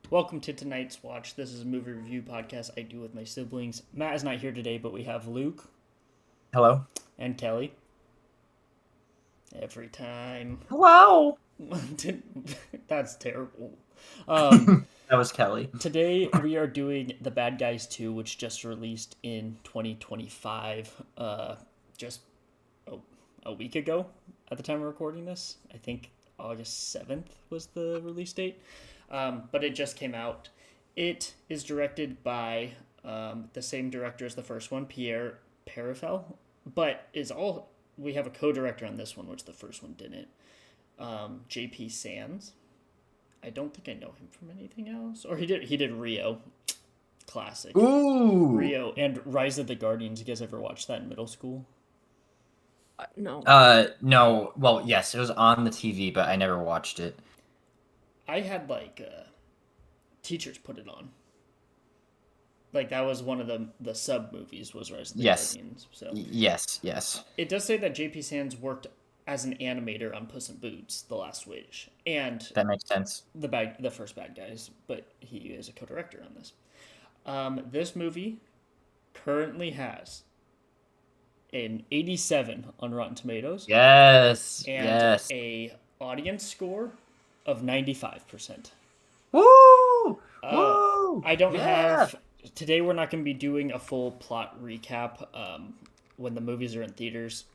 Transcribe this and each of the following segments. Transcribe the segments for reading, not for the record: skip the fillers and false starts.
Welcome to tonight's watch. This is a movie review podcast I do with my siblings. Matt is not here today, but we have Luke Hello. and Kelly. Every time. Wow. That's terrible. That was Kelly. Today we are doing The Bad Guys 2, which just released in 2025. Just a week ago at the time of recording this. I think August 7th was the release date. But it just came out. It is directed by the same director as the first one, Pierre Perifel, but we have a co-director on this one, which the first one didn't. J.P. Sands. I don't think I know him from anything else. Or he did Rio. Classic. Ooh. Rio and Rise of the Guardians. You guys ever watched that in middle school? No. No. Well, yes, it was on the TV, but I never watched it. I had teachers put it on. Like that was one of the sub movies was Rise of the Yes. Guardians. So Yes. it does say that J.P. Sands worked as an animator on Puss in Boots: The Last Wish, and That makes sense. the first Bad Guys, but he is a co-director on this. This movie currently has an 87 on Rotten Tomatoes Yes. and Yes. a audience score of 95%. Woo! Woo! I don't Yeah. have today. We're not going to be doing a full plot recap. When the movies are in theaters,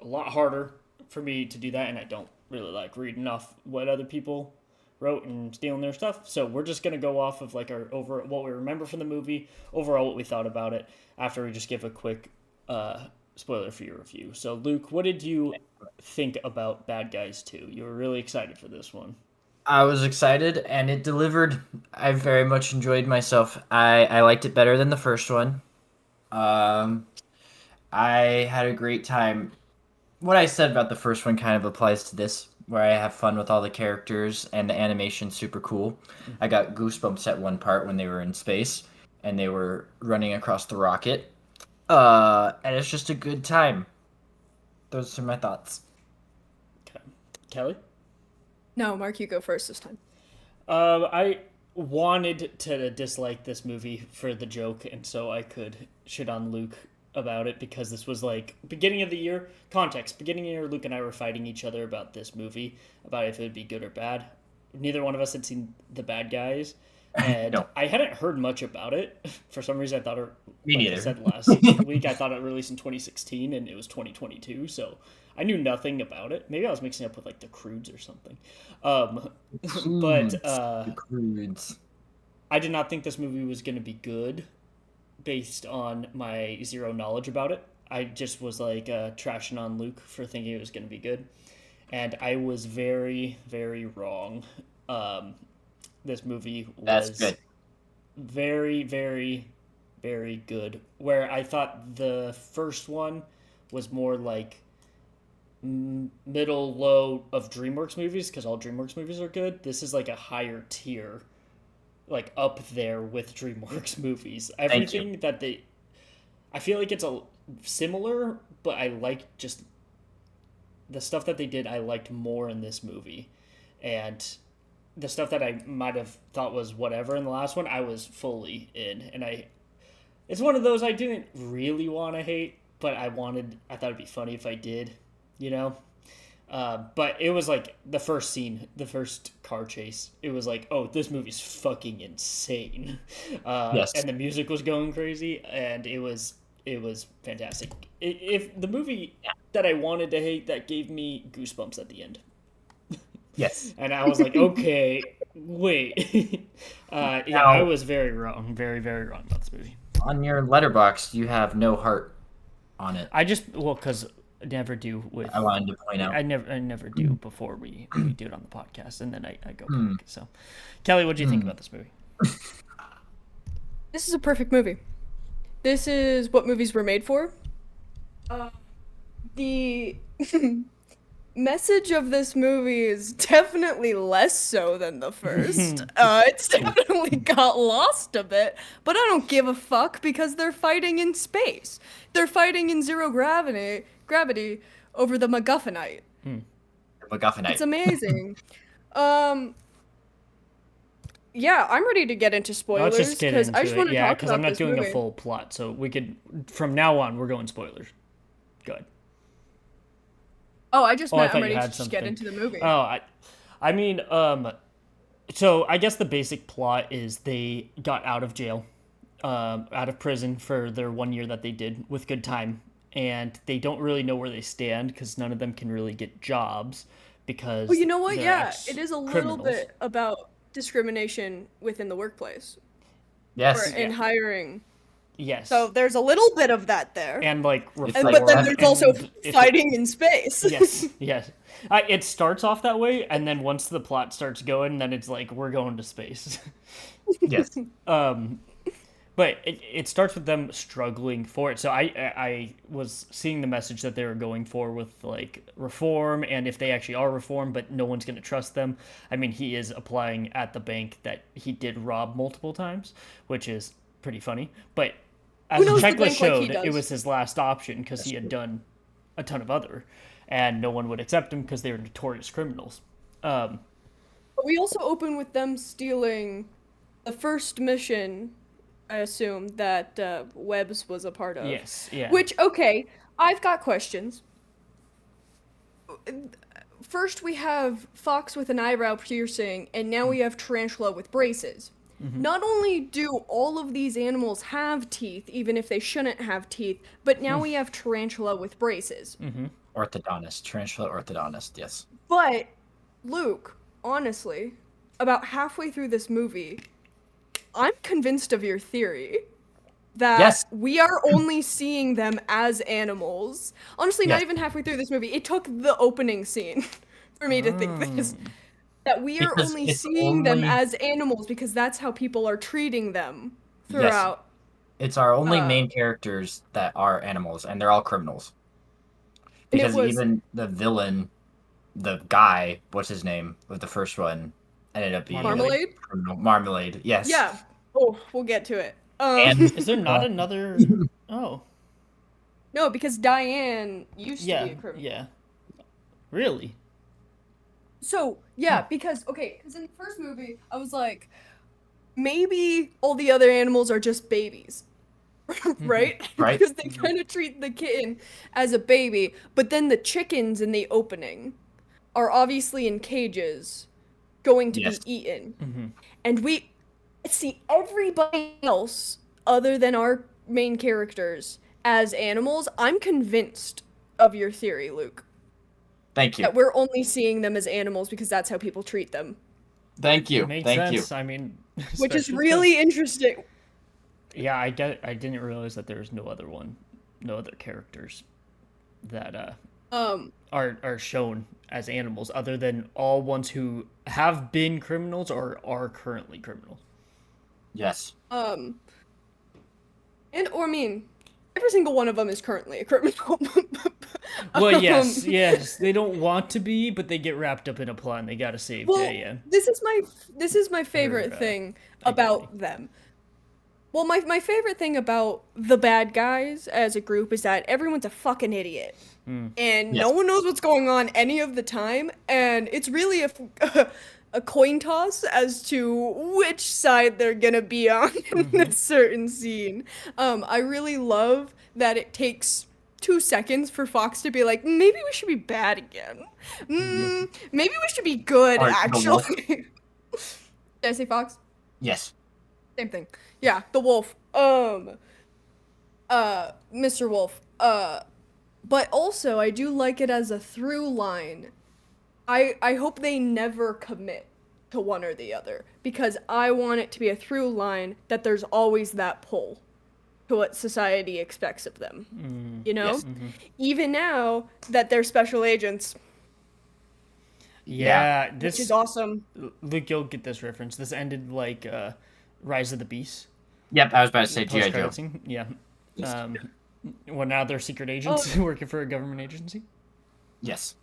a lot harder for me to do that, and I don't really like reading off what other people wrote and stealing their stuff. So we're just gonna go off of like our over what we remember from the movie, overall what we thought about it. After we just give a quick spoiler for your review. So Luke, what did you think about Bad Guys 2? You were really excited for this one. I was excited, and it delivered. I very much enjoyed myself. I liked it better than the first one. Um, I had a great time. What I said about the first one kind of applies to this, where I have fun with all the characters and the animation's super cool. I got goosebumps at one part when they were in space and they were running across the rocket. And it's just a good time. Those are my thoughts. Okay. Kelly? No, Mark, you go first this time. I wanted to dislike this movie for the joke, and so I could shit on Luke about it because this was like beginning of the year. Context: beginning of the year, Luke and I were fighting each other about this movie, about if it would be good or bad. Neither one of us had seen The Bad Guys, and No, I hadn't heard much about it. For some reason, I thought it, me like I neither. said last week, I thought it released in 2016, and it was 2022. So I knew nothing about it. Maybe I was mixing up with like The Croods or something. Um, but The Croods. I did not think this movie was going to be good based on my zero knowledge about it. I just was like trashing on Luke for thinking it was going to be good. And I was very, very wrong. Um, this movie That's was good. very, very, very good. Where I thought the first one was more like middle low of DreamWorks movies because all DreamWorks movies are good. This is like a higher tier, like up there with DreamWorks movies. Thank you. Everything that they, I feel like it's a similar, but I like just the stuff that they did. I liked more in this movie, and the stuff that I might have thought was whatever in the last one, I was fully in, and I. It's one of those I didn't really want to hate, but I thought it'd be funny if I did, you know. But it was like the first scene, the first car chase. It was like, oh, this movie's fucking insane, Yes. and the music was going crazy, and it was fantastic. If the movie that I wanted to hate that gave me goosebumps at the end, Yes. and I was like, okay, wait, yeah, I Now, was very wrong, very very wrong about this movie. on your letterbox, you have no heart on it. Because I never do with I wanted to point out. I never do before we do it on the podcast, and then I go Hmm. back. So, Kelly, what do you think Hmm. about this movie? This is a perfect movie. This is what movies were made for. The message of this movie is definitely less so than the first. It's definitely got lost a bit, but I don't give a fuck because they're fighting in space. They're fighting in zero gravity over the MacGuffinite. MacGuffinite. It's amazing. Um, yeah, I'm ready to get into Let's spoilers just get because into I just it. want to Yeah, talk because about I'm not this doing movie. a full plot, so we could from now on we're going spoilers. Good. Oh, I just Oh, I meant I'm thought you ready to had just get something. into the movie. Oh, I mean, so I guess the basic plot is they got out of jail, out of prison for their 1 year that they did with good time, and they don't really know where they stand because none of them can really get jobs because Well, you know what? they're Yeah, it is a little ex-criminals. bit about discrimination within the workplace or Yes. in Yeah. hiring. Yes. So there's a little bit of that there. And like It's And like but then that- there's also and if- fighting in space. Yes, yes. It starts off that way, and then once the plot starts going, then it's like we're going to space. Yes. But it starts with them struggling for it. So I was seeing the message that they were going for with like reform, and if they actually are reformed, but no one's going to trust them. I mean, he is applying at the bank that he did rob multiple times, which is pretty funny. But as Who the knows the checklist bank like he showed, it does? was his last option because he had done a ton of other, and no one would accept him because they were notorious criminals. But we also open with them stealing the first mission, I assume, that Webbs was a part of. Yes, yeah. Which, okay, I've got questions. First, we have Fox with an eyebrow piercing, and now we have Tarantula with braces. Not only do all of these animals have teeth, even if they shouldn't have teeth, but now we have Tarantula with braces. Orthodontist, tarantula orthodontist. Yes. But, Luke, honestly, about halfway through this movie, I'm convinced of your theory that Yes. we are only seeing them as animals. Honestly, not Yes. even halfway through this movie. It took the opening scene for me to think this. That we are Because only it's seeing them only- as animals because that's how people are treating them throughout. It's our only Uh, main characters that are animals, and they're all criminals. And it Because was- even the villain, the guy, what's his name, with the first one, ended up being Marmalade? a criminal. Marmalade, yes. Yeah. Oh, we'll get to it. And Is there not another? Oh, no, because Diane used yeah, to be a criminal. yeah. Really? So, yeah, because in the first movie, I was like, maybe all the other animals are just babies. Right? Right. Because they kind of treat the kitten as a baby, but then the chickens in the opening are obviously in cages going to Yes. be eaten. And we see everybody else other than our main characters as animals. I'm convinced of your theory, Luke. Thank you. That we're only seeing them as animals because that's how people treat them. Thank you. Makes Thank sense. I mean, Which is especially really 'cause- interesting. Yeah, I didn't realize that there was no other characters that are shown as animals other than all ones who have been criminals or are currently criminals. you. Yes. And or I mean, every single one of them is currently a criminal. Well, yes, they don't want to be, but they get wrapped up in a plot and they gotta save Well, Diane. this is my favorite thing about them. Well, my favorite thing about the bad guys as a group is that everyone's a fucking idiot. And no Yes. one knows what's going on any of the time, and it's really a coin toss as to which side they're gonna be on in a certain scene. I really love that it takes 2 seconds for Fox to be like, maybe we should be bad again. Maybe we should be good, Or the wolf. actually. Did I say Fox? Yes. Same thing. Yeah, the wolf. Mr. Wolf. But also I do like it as a through line. I hope they never commit to one or the other because I want it to be a through line that there's always that pull to what society expects of them. You know? Yes. Even now that they're special agents, Yeah, which this is awesome. Luke, you'll get this reference. This ended like Rise of the Beast. Yep, I was about to say G.I. Joe. Post-credit scene. Yeah. Yes. Well, now they're secret agents working for a government agency. Yes.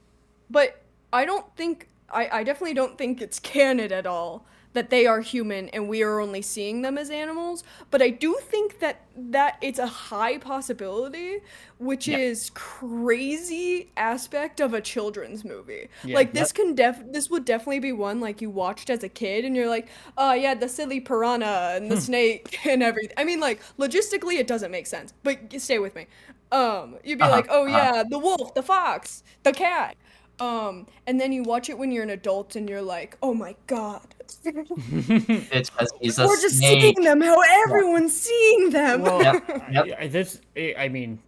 But I don't think I definitely don't think it's canon at all that they are human and we are only seeing them as animals. But I do think that it's a high possibility, which Yep. is crazy aspect of a children's movie. Yeah. Like this would definitely be one like you watched as a kid and you're like, oh yeah, the silly piranha and the snake and everything. I mean, like logistically it doesn't make sense, but stay with me. You'd be Uh-huh, like, oh uh-huh. yeah, the wolf, the fox, the cat. And then you watch it when you're an adult and you're like, oh my god. It's because he's a We're just snake. seeing them how everyone's seeing them. Well, Yep, yep. I mean,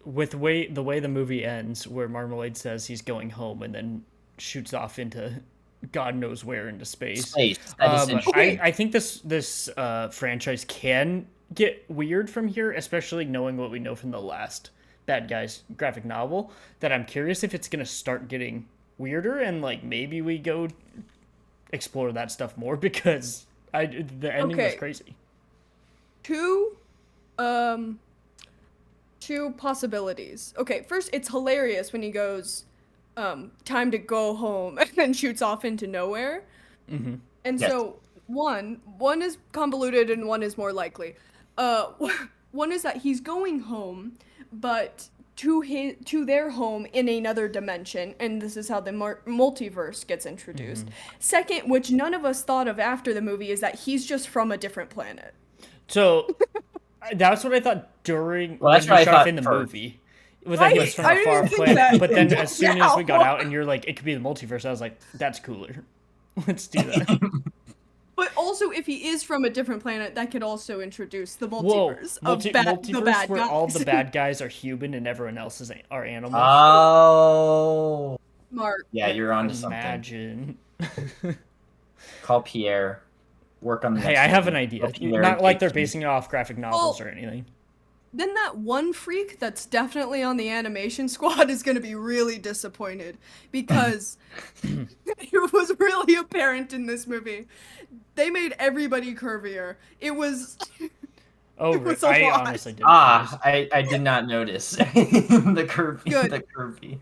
with the way the movie ends, where Marmalade says he's going home and then shoots off into God knows where into space. Space. That is interesting. Okay. I think this franchise can get weird from here, especially knowing what we know from the last Bad Guys graphic novel. That I'm curious if it's gonna start getting weirder and like maybe we go explore that stuff more because the ending was Okay. crazy. two um two possibilities. Okay, first it's hilarious when he goes time to go home and then shoots off into nowhere. Mm-hmm. And Yes. so one is convoluted and one is more likely. Uh one is that he's going home, but to their home in another dimension, and this is how the multiverse gets introduced. Second, which none of us thought of after the movie, is that he's just from a different planet. So that's what I thought during Well, when that's you what I shot off thought in the first. movie. Was that he Right, was from I a didn't far think planet, that but then until as soon as we got now. out and you're like, it could be the multiverse, I was like, that's cooler. Let's do that. But also, if he is from a different planet, that could also introduce the Whoa, multiverse of the multiverse bad where guys. all the bad guys are human and everyone else are animals. Oh. Mark. Yeah, you're onto something. Imagine. Call Pierre. Work on the Hey, next I have movie. an idea. Call Pierre Not and like they're Casey. basing it off graphic novels Well- or anything. Then that one freak that's definitely on the animation squad is going to be really disappointed because it was really apparent in this movie. They made everybody curvier. It was Oh, It was a I lot. honestly didn't. notice. I did not notice the curvy. Good. The curvy.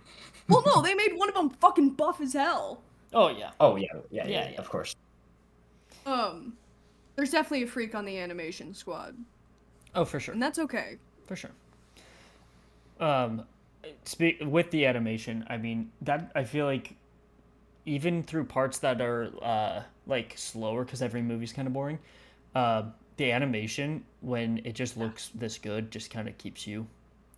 well, no, they made one of them fucking buff as hell. Oh yeah. Oh yeah, yeah, Yeah. of course. There's definitely a freak on the animation squad, Oh, for sure. and that's okay. For sure. With the animation, I mean that I feel like even through parts that are like slower because every movie's kind of boring, the animation when it just looks this good just kind of keeps you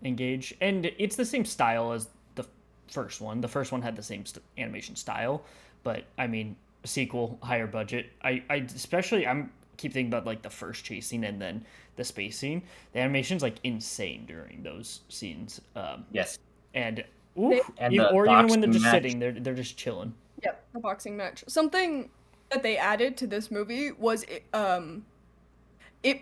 engaged, and it's the same style as the first one. The first one had the same animation style, but I mean sequel, higher budget. I especially I'm keep thinking about like the first chase scene and then the space scene. The animation's like insane during those scenes. Yes. And oof, And even, the or even when they're boxing just match. sitting, they're just chilling. Yep, the boxing match. Something that they added to this movie was it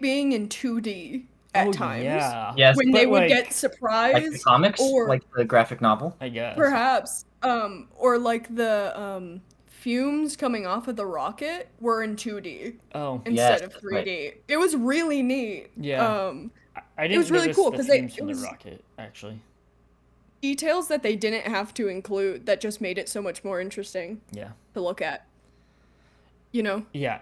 being in 2D at times. Yeah. Yes. When they But, would like- get Like the surprised, comics, or like the graphic novel. I guess. perhaps, or like the fumes coming off of the rocket were in 2D Oh, instead Yes, of that's 3D. right. It was really neat. Yeah. I didn't was really notice cool the 'cause fumes it from was- the rocket actually. Details that they didn't have to include that just made it so much more interesting Yeah. to look at. You know? Yeah.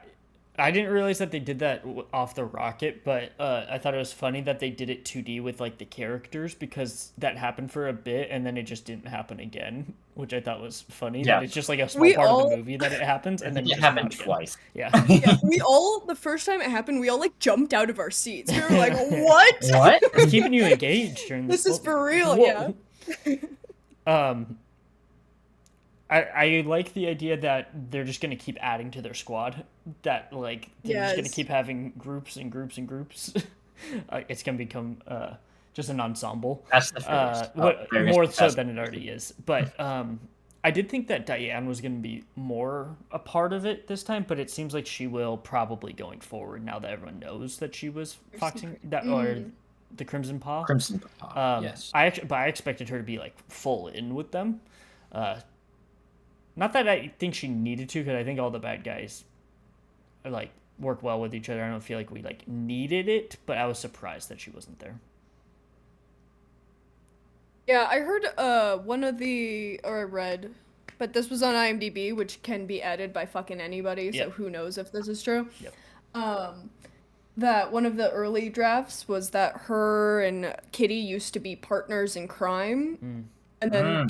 I didn't realize that they did that off the rocket, but I thought it was funny that they did it 2D with like the characters because that happened for a bit and then it just didn't happen again, which I thought was funny. Yeah. That it's just like a small We part of all- the movie that it happens and then It just happened not again. twice. Yeah. Yeah, we all, the first time it happened, we all like jumped out of our seats. We were like, what? What? It's keeping you engaged during this. This is for real, Whoa. yeah. I like the idea that they're just gonna keep adding to their squad. That like they're just gonna Yes. keep having groups and groups and groups. It's gonna become just an ensemble. That's the first. Very More so successful. than it already is. But I did think that Diane was gonna be more a part of it this time, but it seems like she will probably going forward now that everyone knows that she was foxing that or the Crimson Paw. Crimson Paw. Yes. I expected her to be like full in with them. Not that I think she needed to, because I think all the bad guys like work well with each other. I don't feel like we like needed it, but I was surprised that she wasn't there. Yeah, I heard or I read but this was on IMDb, which can be edited by fucking anybody, so Yep. who knows if this is true. Yep. That one of the early drafts was that her and Kitty used to be partners in crime, and then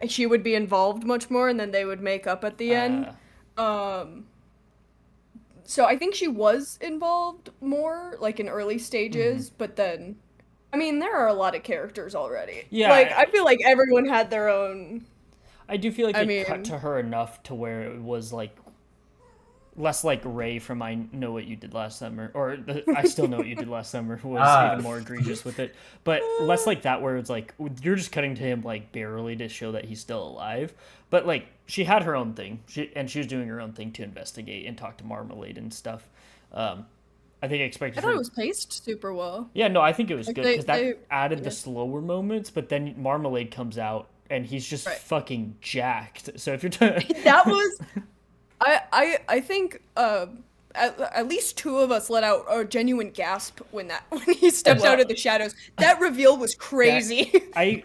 she would be involved much more, and then they would make up at the end. So I think she was involved more, like in early stages, but then, I mean, there are a lot of characters already. Yeah, Like, I feel like everyone had their own. I do feel like I it cut mean- to her enough to where it was like less like Ray from I Know What You Did Last Summer, or I Still Know What You Did Last Summer was even more egregious with it, but less like that where it's like you're just cutting to him like barely to show that he's still alive. But like she had her own thing, she was doing her own thing to investigate and talk to Marmalade and stuff. I think I expected I thought her. it was paced super well. Yeah, no, I think it was Like, good because that they- added yeah. the slower moments, but then Marmalade comes out and he's just Right. fucking jacked. So if you're trying, That was, I think at least two of us let out a genuine gasp when he stepped out of the shadows. That reveal was crazy. I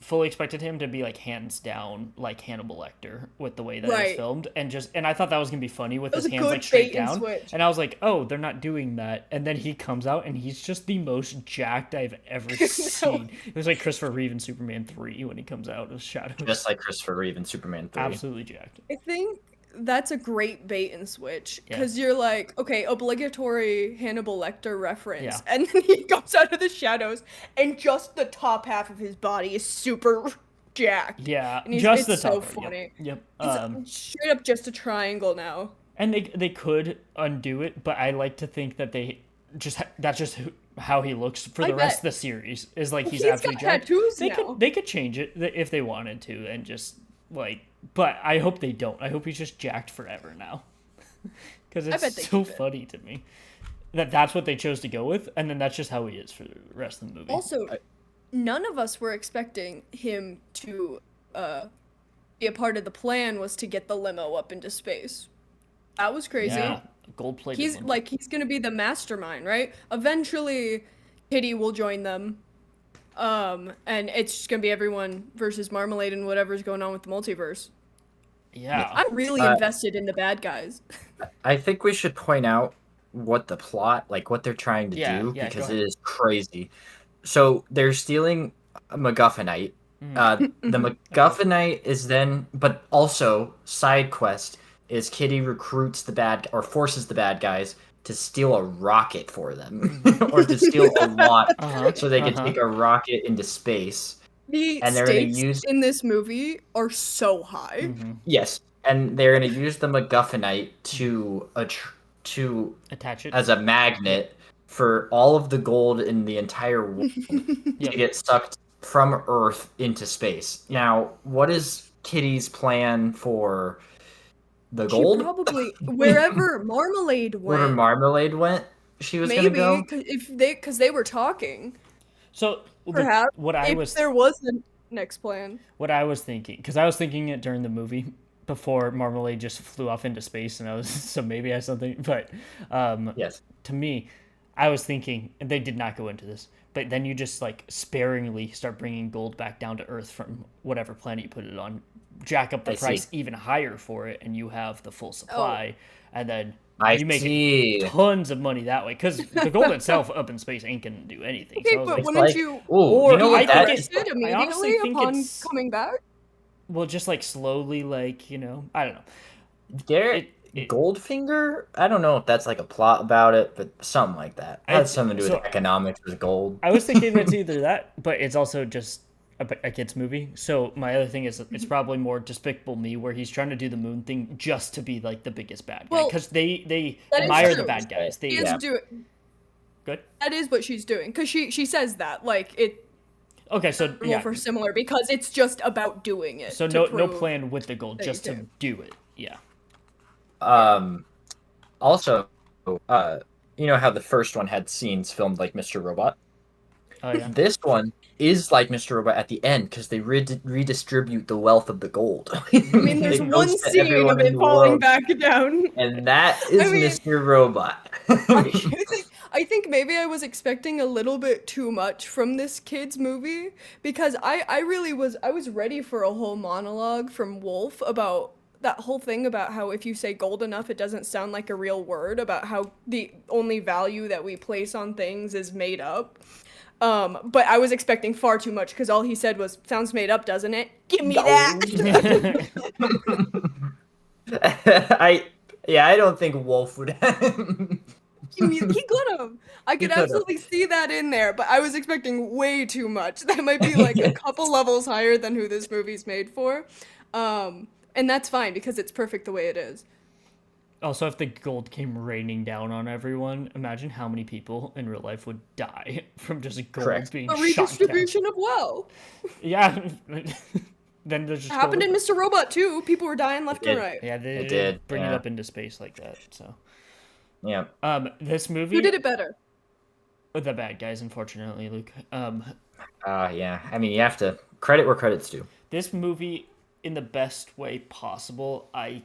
fully expected him to be like hands down like Hannibal Lecter with the way that it was Right. filmed, and I thought that was gonna be funny with was his a hands good like straight bait and down, switch. and I was like, oh, they're not doing that, and then he comes out and he's just the most jacked I've ever seen. It was like Christopher Reeve in Superman 3 when he comes out of shadows, Just like Christopher Reeve in Superman 3. absolutely jacked. I think that's a great bait and switch because you're like, okay, obligatory Hannibal Lecter reference, Yeah. and then he comes out of the shadows, and just the top half of his body is super jacked. Yeah, And just it's the top so part, funny. Yep. It's straight up just a triangle now. And they could undo it, but I like to think that that's just how he looks for I the rest bet. of the series is like he's He's absolutely got jacked. tattoos They now. could change it if they wanted to and just like, but I hope they don't. I hope he's just jacked forever now, because bet it's they so keep it. funny to me that's what they chose to go with, and then that's just how he is for the rest of the movie. Also, none of us were expecting him to be a part of the plan was to get the limo up into space. That was crazy. Yeah, gold plated. He's gonna be the mastermind, right? Eventually, Kitty will join them. And it's just gonna be everyone versus Marmalade and whatever's going on with the multiverse. yeah. I'm really invested in the bad guys. I think we should point out what the plot, like what they're trying to Yeah, do, yeah, because go it ahead. is crazy. So they're stealing a MacGuffinite. The MacGuffinite is then, but also side quest is Kitty recruits the bad or forces the bad guys to steal a rocket for them, or to steal a lot, so they can take a rocket into space. The And they're gonna stakes use- in this movie are so high. Yes, and they're gonna use the MacGuffinite to Attach it. as a magnet for all of the gold in the entire world Yep. to get sucked from Earth into space. Now, what is Kitty's plan for the She gold? probably wherever Marmalade Where went. Marmalade went, she was Maybe gonna go. because they were talking. So Perhaps what I if was there was a next plan. what I was thinking, because I was thinking it during the movie before Marmalade just flew off into space, and I was so maybe I had something, but Yes. to me, I was thinking, and they did not go into this, but then you just like sparingly start bringing gold back down to Earth from whatever planet you put it on, jack up the I see. price even higher for it, and you have the full supply, and then I you make see. tons of money that way, because the gold itself up in space ain't gonna do anything. Okay, So I was but like, wouldn't like- you Ooh, Or you know what I that think is? it I honestly immediately think upon it's- coming back? well, just like slowly, like, I don't know. Garrett Goldfinger? I don't know if that's like a plot about it, but something like that. It has something to do with so- economics with gold. I was thinking it's either that, but it's also just a kid's movie. So my other thing is it's probably more Despicable Me, where he's trying to do the moon thing just to be like the biggest bad guy, Well, because they that is admire the true. bad guys. They She is good. That is what she's doing because she says that like it Okay, so yeah, for similar because it's just about doing it. so to no prove- plan with the gold, that just you to do. do it. Yeah. Also, you know how the first one had scenes filmed like Mr. Robot? Oh yeah. This one is like Mr. Robot at the end because they redistribute the wealth of the gold. I mean, there's one scene of it falling back down. And that is I mean- Mr. Robot. I think maybe I was expecting a little bit too much from this kid's movie because I was ready for a whole monologue from Wolf about that whole thing about how if you say gold enough it doesn't sound like a real word, about how the only value that we place on things is made up. But I was expecting far too much because all he said was, "Sounds made up, doesn't it? Give me that." I don't think Wolf would. He could have. I could could've. absolutely see that in there, but I was expecting way too much. That might be like a couple levels higher than who this movie's made for. And that's fine because it's perfect the way it is. Also, if the gold came raining down on everyone, imagine how many people in real life would die from just gold Correct. being A shot down. redistribution of wealth. Yeah. Then there's just Happened gold. in Mr. Robot too. People were dying left and did. right. Yeah, they It did, bring it yeah. up into space like that. So, Yeah. this movie, Who did it better? the bad guys, unfortunately, Luke. Yeah. I mean, you have to credit where credit's due. This movie, in the best way possible, I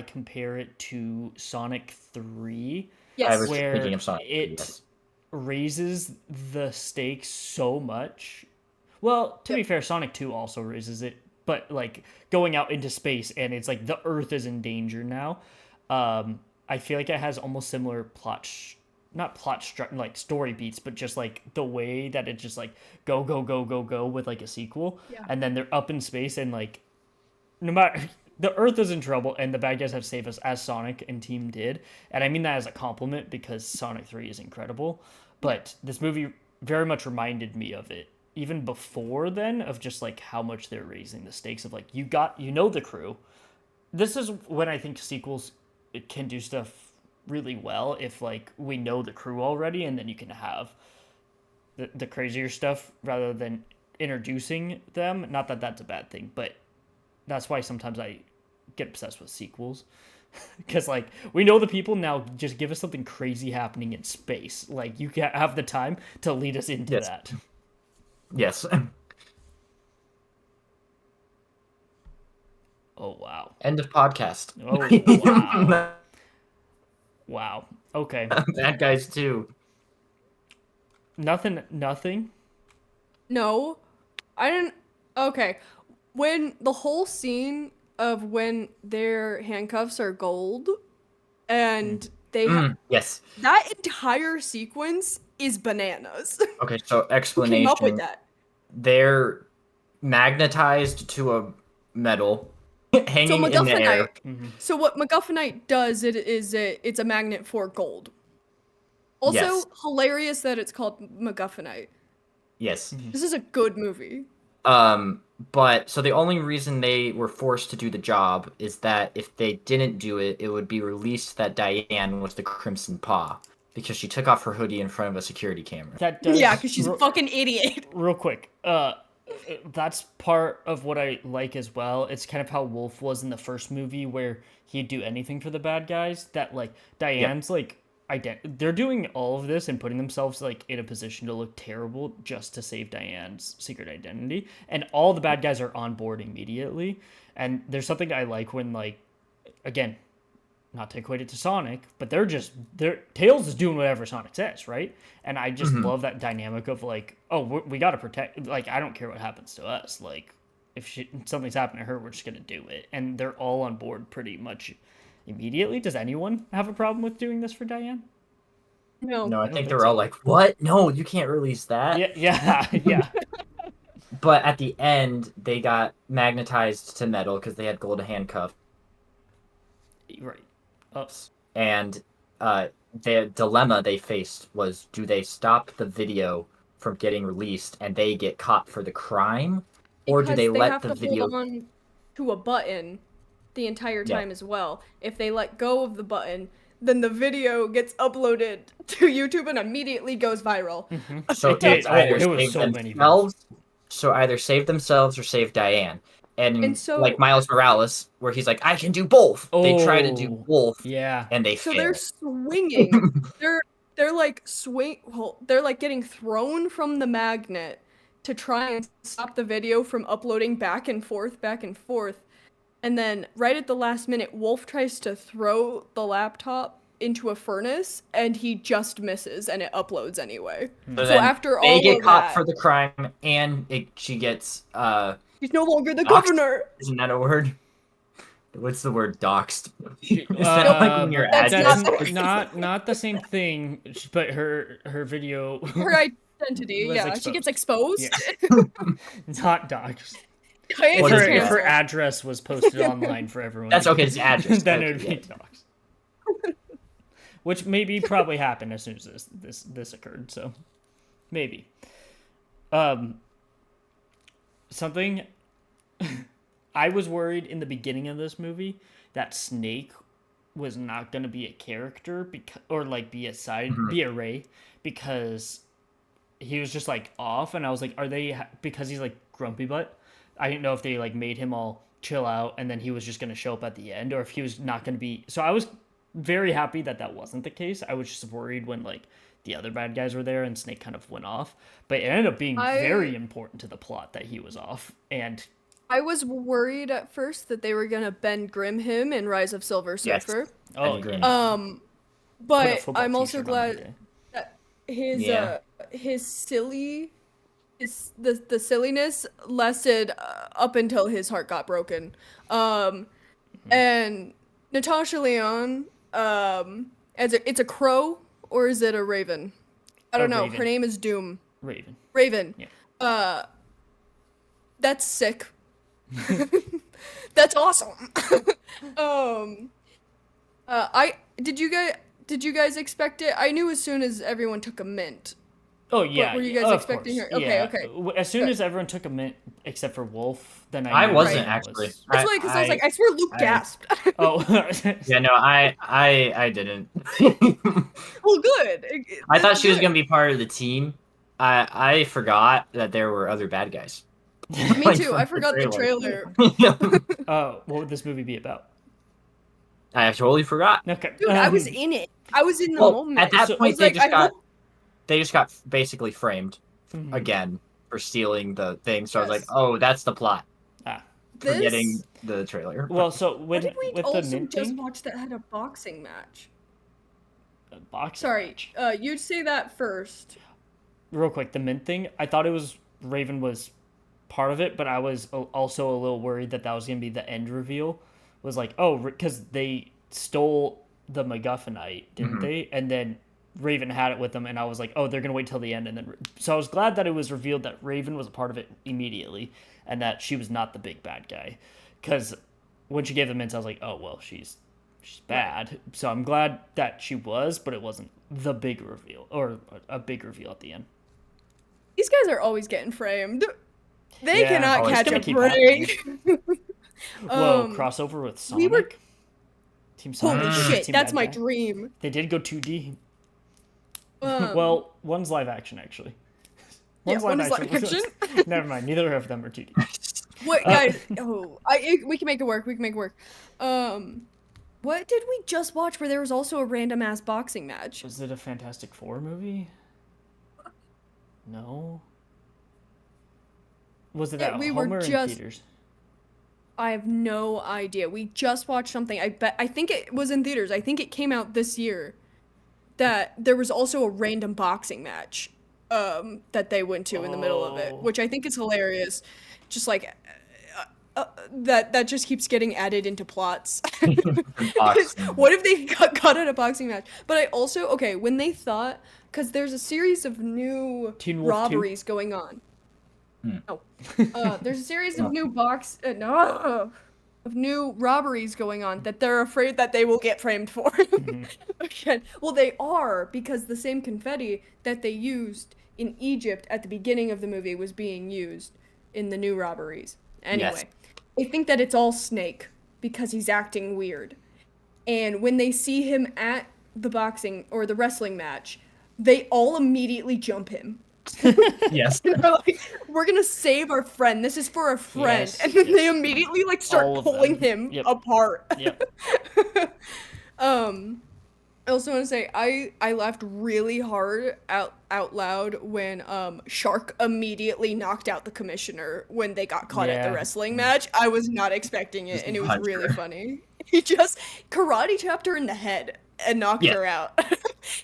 compare it to Sonic 3. Yes. I was Where thinking of Sonic. it yes. raises the stakes so much. Well, to be fair, Sonic 2 also raises it, but like going out into space and it's like the Earth is in danger now. I feel like it has almost similar like story beats, but just like the way that it just like go go go go go with like a sequel, Yeah. and then they're up in space and like no matter the Earth is in trouble and the bad guys have saved us as Sonic and team did, and I mean that as a compliment because Sonic 3 is incredible, but this movie very much reminded me of it even before then, of just like how much they're raising the stakes of like you know the crew. This is when I think sequels it can do stuff really well if like we know the crew already and then you can have the crazier stuff rather than introducing them. Not that that's a bad thing, but that's why sometimes I get obsessed with sequels. Because like we know the people now, just give us something crazy happening in space. Like you can have the time to lead us into Yes. that. Yes. Oh wow. End of podcast. Oh wow. Wow. Okay. Bad guys too. Nothing. No, I didn't. Okay, when the whole scene of when their handcuffs are gold, and Yes. that entire sequence is bananas. Okay, so Who explanation. came up with that? They're magnetized to a metal hanging in the air. MacGuffinite. So what MacGuffinite does, it's a magnet for gold. Also, Yes. hilarious that it's called MacGuffinite. Yes. This is a good movie. But so the only reason they were forced to do the job is that if they didn't do it, it would be released that Diane was the Crimson Paw because she took off her hoodie in front of a security camera. That does. Yeah, because she's a fucking idiot. Real quick. That's part of what I like as well. It's kind of how Wolf was in the first movie, where he'd do anything for the bad guys. That like Diane's like they're doing all of this and putting themselves like in a position to look terrible just to save Diane's secret identity, and all the bad guys are on board immediately. And there's something I like when, like, again, not to equate it to Sonic, but Tails is doing whatever Sonic says, right? And I just love that dynamic of like, oh, we got to protect, like, I don't care what happens to us, like if something's happened to her, we're just gonna do it. And they're all on board pretty much immediately. Does anyone have a problem with doing this for Diane? No. No, I don't think they think were all so. like, "What? No, you can't release that." Yeah. But at the end, they got magnetized to metal because they had gold handcuffs. Right. And the dilemma they faced was, do they stop the video from getting released and they get caught for the crime, or do Because they let have the to video? hold on to a button the entire Yeah. time as well. If they let go of the button, then the video gets uploaded to YouTube and immediately goes viral. So It did. it's either It was save so many themselves, so either save themselves or save Diane. And so- like Miles Morales, where he's like, I can do both. They try to do Oh, both, Yeah. and they So fail. they're swinging. they're like they're like getting thrown from the magnet to try and stop the video from uploading back and forth. And then right at the last minute, Wolf tries to throw the laptop into a furnace, and he just misses, and it uploads anyway. So So then after they all get of caught that, for the crime, and she gets he's no longer the doxed? governor. Isn't that a word? What's the word doxed? Is that like in your That's address? not the same thing, but her video Her identity, was yeah, she gets exposed. exposed. not doxed. Kayak What gets is it? If her canceled. address was posted online for everyone, That's to okay. get, It's address. then it Okay, would be doxed. Which maybe probably happened as soon as this occurred. So maybe. Something I was worried in the beginning of this movie that Snake was not going to be a character or like be a side be a Ray, because he was just like off, and I was like, are they because he's like grumpy butt? I didn't know if they like made him all chill out and then he was just going to show up at the end, or if he was not going to be. So I was very happy that that wasn't the case. I was just worried when like the other bad guys were there and Snake kind of went off, but it ended up being very important to the plot that he was off. And I was worried at first that they were gonna Ben Grimm him in Rise of Silver Yes. Surfer. oh agree. yeah. But Put a football I'm also t-shirt on that glad day. that his Yeah. his silly the silliness lasted up until his heart got broken. And Natasha Lyonne, it's a crow or is it a raven? I don't know. raven. Her name is Doom. Raven. Raven. Yeah. That's sick. That's awesome. Did you guys expect it? I knew as soon as everyone took a mint. Oh yeah. were you guys of expecting course. her? Okay, Yeah. okay. As soon Good. as everyone took a mint, except for Wolf, then I knew wasn't Raven actually. was- That's why, because I was like, I swear Luke gasped. Oh. Yeah, no, I didn't. Well, good. I thought she was Good. gonna be part of the team. I forgot that there were other bad guys. Me Like, too. from I forgot the trailer. What would this movie be about? I totally forgot. Okay. Dude, I was in it. I was in the Well, moment. at that So- I point, was like, I hope they just got basically framed Mhm. again for stealing the thing. So I was like, Yes. oh, that's the plot. Ah. this. Forgetting the trailer. Well, so What did we with the also mint just thing, watch that had a boxing match? box. Sorry, you'd say that first. Real quick, the mint thing. I thought it was Raven was part of it, but I was also a little worried that was gonna be the end reveal. Was like, oh, because they stole the MacGuffinite, didn't they? And then Raven had it with them, and I was like, oh, they're gonna wait till the end, and then so I was glad that it was revealed that Raven was a part of it immediately, and that she was not the big bad guy, because when she gave the mints, I was like, oh well, she's bad. So I'm glad that she was, but it wasn't the big reveal or a big reveal at the end. These guys are always getting framed. They Yeah, cannot always catch gonna a keep break. Whoa, crossover with Sonic. we were- Team Sonic Holy versus shit, Team that's Bad my Guy. dream. They did go 2D. Um, Well, one's live action actually. Yeah, one is live action. Never mind. Neither of them are 2D. What guys? We can make it work. We can make it work. What did we just watch where there was also a random ass boxing match? Was it a Fantastic Four movie? No. Was it Yeah, at we home were or in just- theaters? I have no idea. We just watched something. I think it was in theaters. I think it came out this year. That there was also a random boxing match that they went to in the middle of it, Oh. which I think is hilarious. Just like that just keeps getting added into plots. Boxing. What if they got caught at a boxing match? But I also when they thought, because there's a series of new Teen Wolf 2? robberies going on. No, there's a series of No. new robberies going on that they're afraid that they will get framed for. Again, well, they are, because the same confetti that they used in Egypt at the beginning of the movie was being used in the new robberies. Anyway, they think that it's all Snake because he's acting weird. And when they see him at the boxing or the wrestling match, they all immediately jump him. Yes. They're like, we're gonna save our friend. This is for our friend. Yes, And then yes. they immediately start All of pulling them. him Yep. apart. Yep. I also want to say I laughed really hard out loud when Shark immediately knocked out the commissioner when they got caught at the Yeah. wrestling match. I was not expecting it, Just and it was punched really her. funny. He just karate chopped her in the head. and knocked Yeah. her out.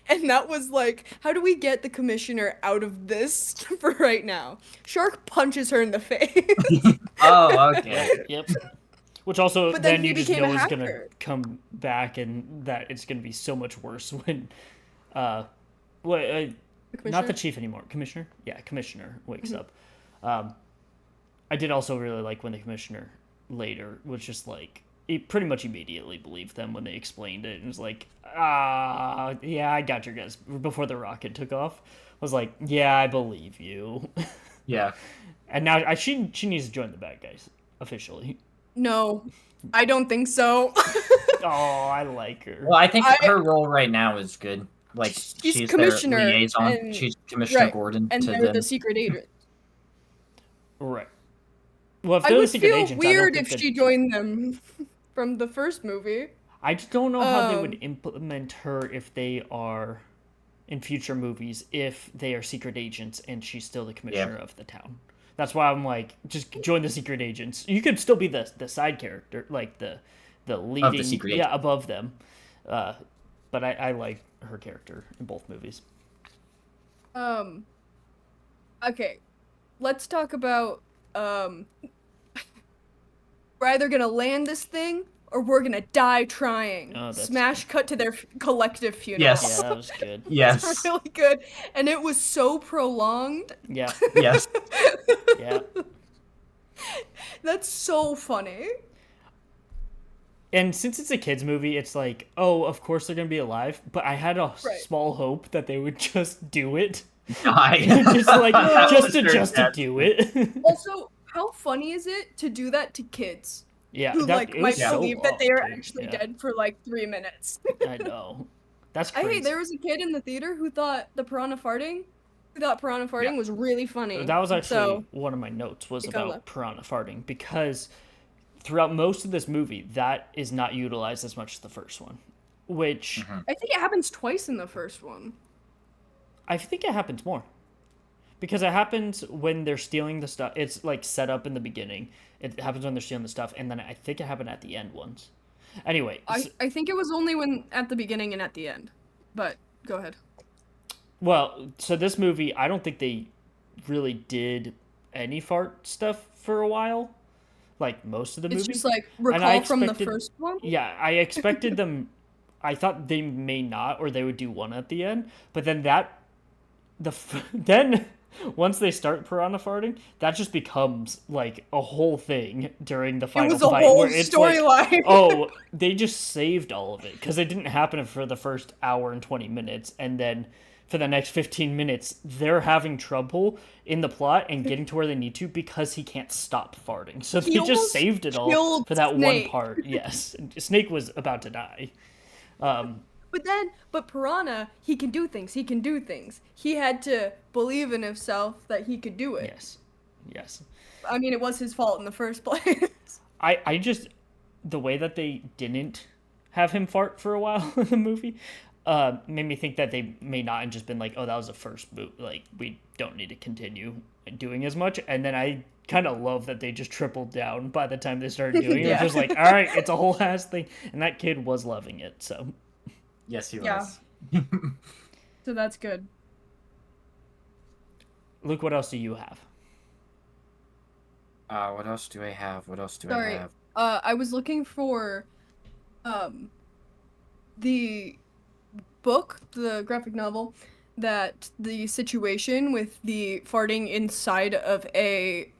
And that was like, how do we get the commissioner out of this for right now? Shark punches her in the face. Oh, okay. Yep. Which also But then then he you just became a know is gonna hacker. come back, and that it's gonna be so much worse when, uh, well, not the Commissioner? chief anymore, commissioner. Yeah, commissioner wakes up. I did also really like when the commissioner later was just like he pretty much immediately believed them when they explained it and was like, yeah, I got your guys before the rocket took off. Was like, yeah, I believe you. Yeah. And now she needs to join the bad guys officially. No, I don't think so. Oh, I like her. Well, I think I- her role right now is good. Like She's she's commissioner, their liaison. and- She's Commissioner right, Gordon and to they're them. the secret agent. Right. Well, if I they're the would secret feel agents, weird I if don't she think joined them from the first movie. I just don't know how they would Um, implement her if they are in future movies if they are secret agents and she's still the commissioner of the town. That's why I'm like, just join the secret agents. You could still be the side character, like the leading, secret yeah, agent. above them. But I like her character in both movies. Okay, let's talk about we're either gonna land this thing or we're gonna die trying. Oh, that's Smash cut to their collective funeral. Yes. Yeah, that was good. Yes. Really good, and it was so prolonged. Yeah, Yes. yeah. That's so funny. And since it's a kids movie, it's like, oh, of course they're gonna be alive. But I had a Right. small hope that they would just do it, Die. just like That just was to very just to sad. do it. Also, how funny is it to do that to kids Yeah, who that, like it might was so believe that long, they are too. actually Yeah, dead for like 3 minutes? I know. That's I crazy. hate there was a kid in the theater who thought piranha farting was really funny. That was actually so one of my notes was It kinda about left. piranha farting because throughout most of this movie, that is not utilized as much as the first one, which I think it happens twice in the first one. I think it happens more. Because it happens when they're stealing the stuff. It's like set up in the beginning. It happens when they're stealing the stuff, and then I think it happened at the end once. Anyway, I think it was only when at the beginning and at the end. But go ahead. well, so this movie, I don't think they really did any fart stuff for a while. Like most of the It's movie. just like And I recall from the expected- first one. Yeah, I expected them. I thought they may not, or they would do one at the end. But then then once they start piranha farting, that just becomes like a whole thing during the It final was a fight, whole where it's like, storyline. oh, they just saved all of it because it didn't happen for the first hour and 20 minutes, and then for the next 15 minutes, they're having trouble in the plot and getting to where they need to because he can't stop farting. So He they just almost saved it all killed for that one Snake. part. Yes, Snake was about to die. But Piranha, he can do things. He can do things. He had to believe in himself that he could do it. Yes, yes. I mean, it was his fault in the first place. I just the way that they didn't have him fart for a while in the movie made me think that they may not have just been like, oh, that was the first movie, like we don't need to continue doing as much. And then I kind of love that they just tripled down by the time they started doing it. It was Yeah. just like, all right, it's a whole ass thing, and that kid was loving it. So Yes, he Yeah. was. So that's good. Luke, what else do you have? What else do I have? What else do Sorry. I have? I was looking for the book, the graphic novel, that the situation with the farting inside of a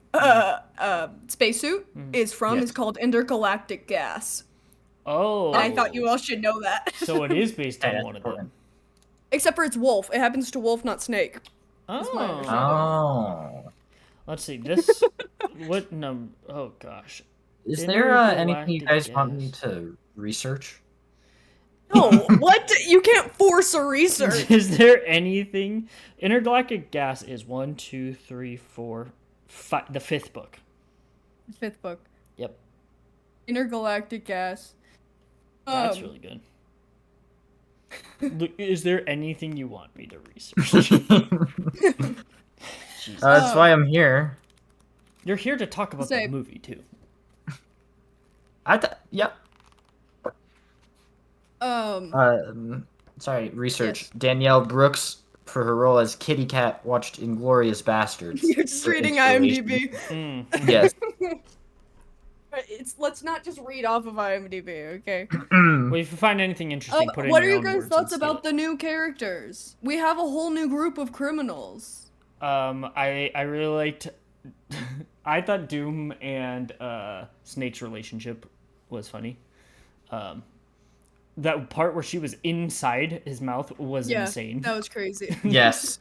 spacesuit is from Yes. is called intergalactic gas. Oh, And I thought you all should know that. so it is based Yeah, on that's one of them. important. Except for it's wolf. It happens to wolf, not snake. my Oh, understanding. Oh. let's see this. What number? Oh gosh. Is there anything you Intergalactic guys want me gas. to research? No, what? You can't force a research. Is there anything? Intergalactic gas is 1, 2, 3, 4, 5. The fifth book. Fifth book. Yep, Intergalactic gas. that's really good. Look, is there anything you want me to research? Jesus. That's why I'm here. You're here to talk about Say- the movie too. Yep. Sorry, research. Yes. Danielle Brooks for her role as Kitty Cat watched Inglorious Bastards. You're just for reading inspiration. IMDb. Yes. Let's not just read off of IMDb, okay? Well, if you find anything interesting, put it in What are your your own guys' words thoughts and steal about the new characters? We have a whole new group of criminals. I really liked. I thought Doom and Snake's relationship was funny. That part where she was inside his mouth was Yeah, insane. that was crazy. Yes.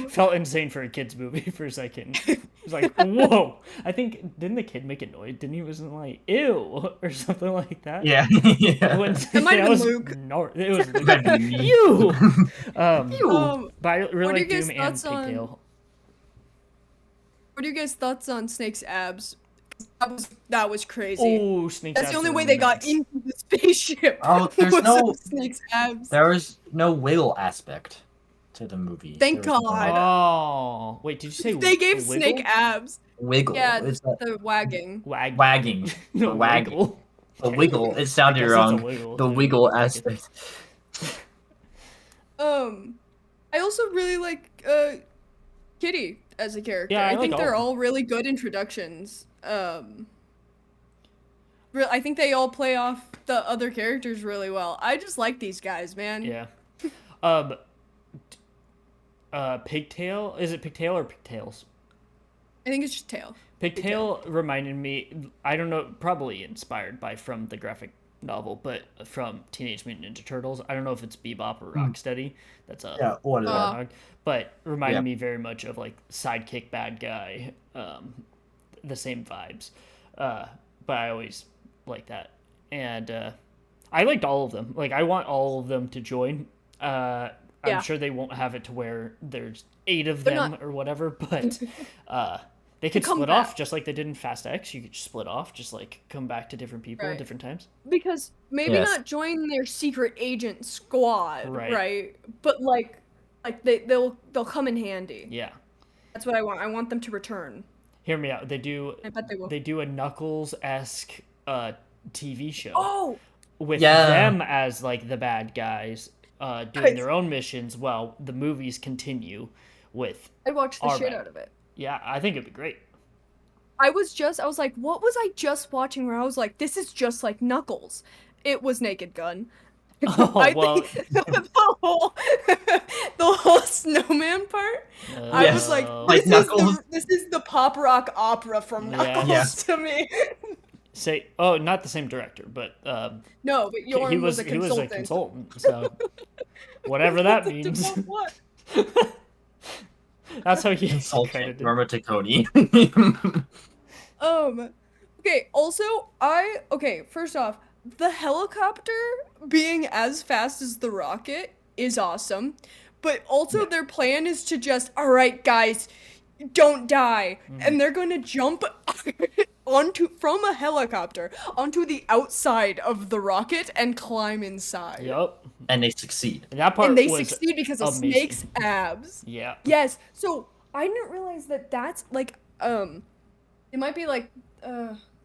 Felt insane for a kids movie for a second. It was like, whoa! I think didn't the kid make a noise? Didn't he wasn't like ew or something like that? Yeah. Yeah. When, It might have was been Luke. It was Luke. That'd be me. You. Ew. But I really What are like your Doom and thoughts on- Pigtail. What are your guys' thoughts on Snake's abs? That was crazy. Oh, Snake's That's the abs only were way they got nuts. into the spaceship. Oh, there's was no- with Snake's abs. There was no wiggle aspect to the movie. Thank There was no God. Oh, wait, did you say They gave wiggle? Snake abs. wiggle. Yeah, It's a the wagging. wagging. No, The wagging. wiggle. The wiggle. It sounded guess it's a wrong. wiggle. The Yeah, wiggle okay. aspect. I also really like Kitty as a character. Yeah, I I like think all they're of them. all really good introductions. I think they all play off the other characters really well. I just like these guys, man. Yeah. Pigtail. Is it Pigtail or Pigtails? I think it's just Tail. Pigtail reminded me. I don't know. Probably inspired by from the graphic novel, but from Teenage Mutant Ninja Turtles. I don't know if it's Bebop or Rocksteady. That's a Yeah, what is that? dog, but reminded Yeah. me very much of like sidekick bad guy. The same vibes. But I always like that, and I liked all of them. Like I want all of them to join. Yeah. I'm sure they won't have it to where there's 8 of They're them not- or whatever, but they could come split back. off just like they did in Fast X. You could just split off, just like come back to different people at Right. different times. Because maybe Yes. not join their secret agent squad, Right. right? But like they'll come in handy. Yeah, That's what I want. I want them to return. hear me out. They do. I bet they will. They do a Knuckles-esque TV show Oh, with Yeah. them as like the bad guys doing Guys. their own missions while the movies continue with. I watched the All shit right. out of it. Yeah, I think it'd be great. I was like, what was I just watching where I was like, this is just like Knuckles. It was Naked Gun. Oh, I well. think the whole snowman part, I was like, Oh. Like Knuckles. this is the pop rock opera from Yeah. Knuckles Yeah. to me. Say, oh, not the same director, but No, but Yorn he was, was a he was consultant. a consultant. So whatever that Consultant means, about what? that's how he Consultant credited. Norma Tacconi. Okay, also, first off, the helicopter being as fast as the rocket is awesome. But also their plan is to just, all right, guys, don't die. And they're going to jump from a helicopter onto the outside of the rocket and climb inside. Yup. And they succeed. And that part And they was succeed because of amazing. Snake's abs. Yeah. Yes. So I didn't realize that that's like it might be like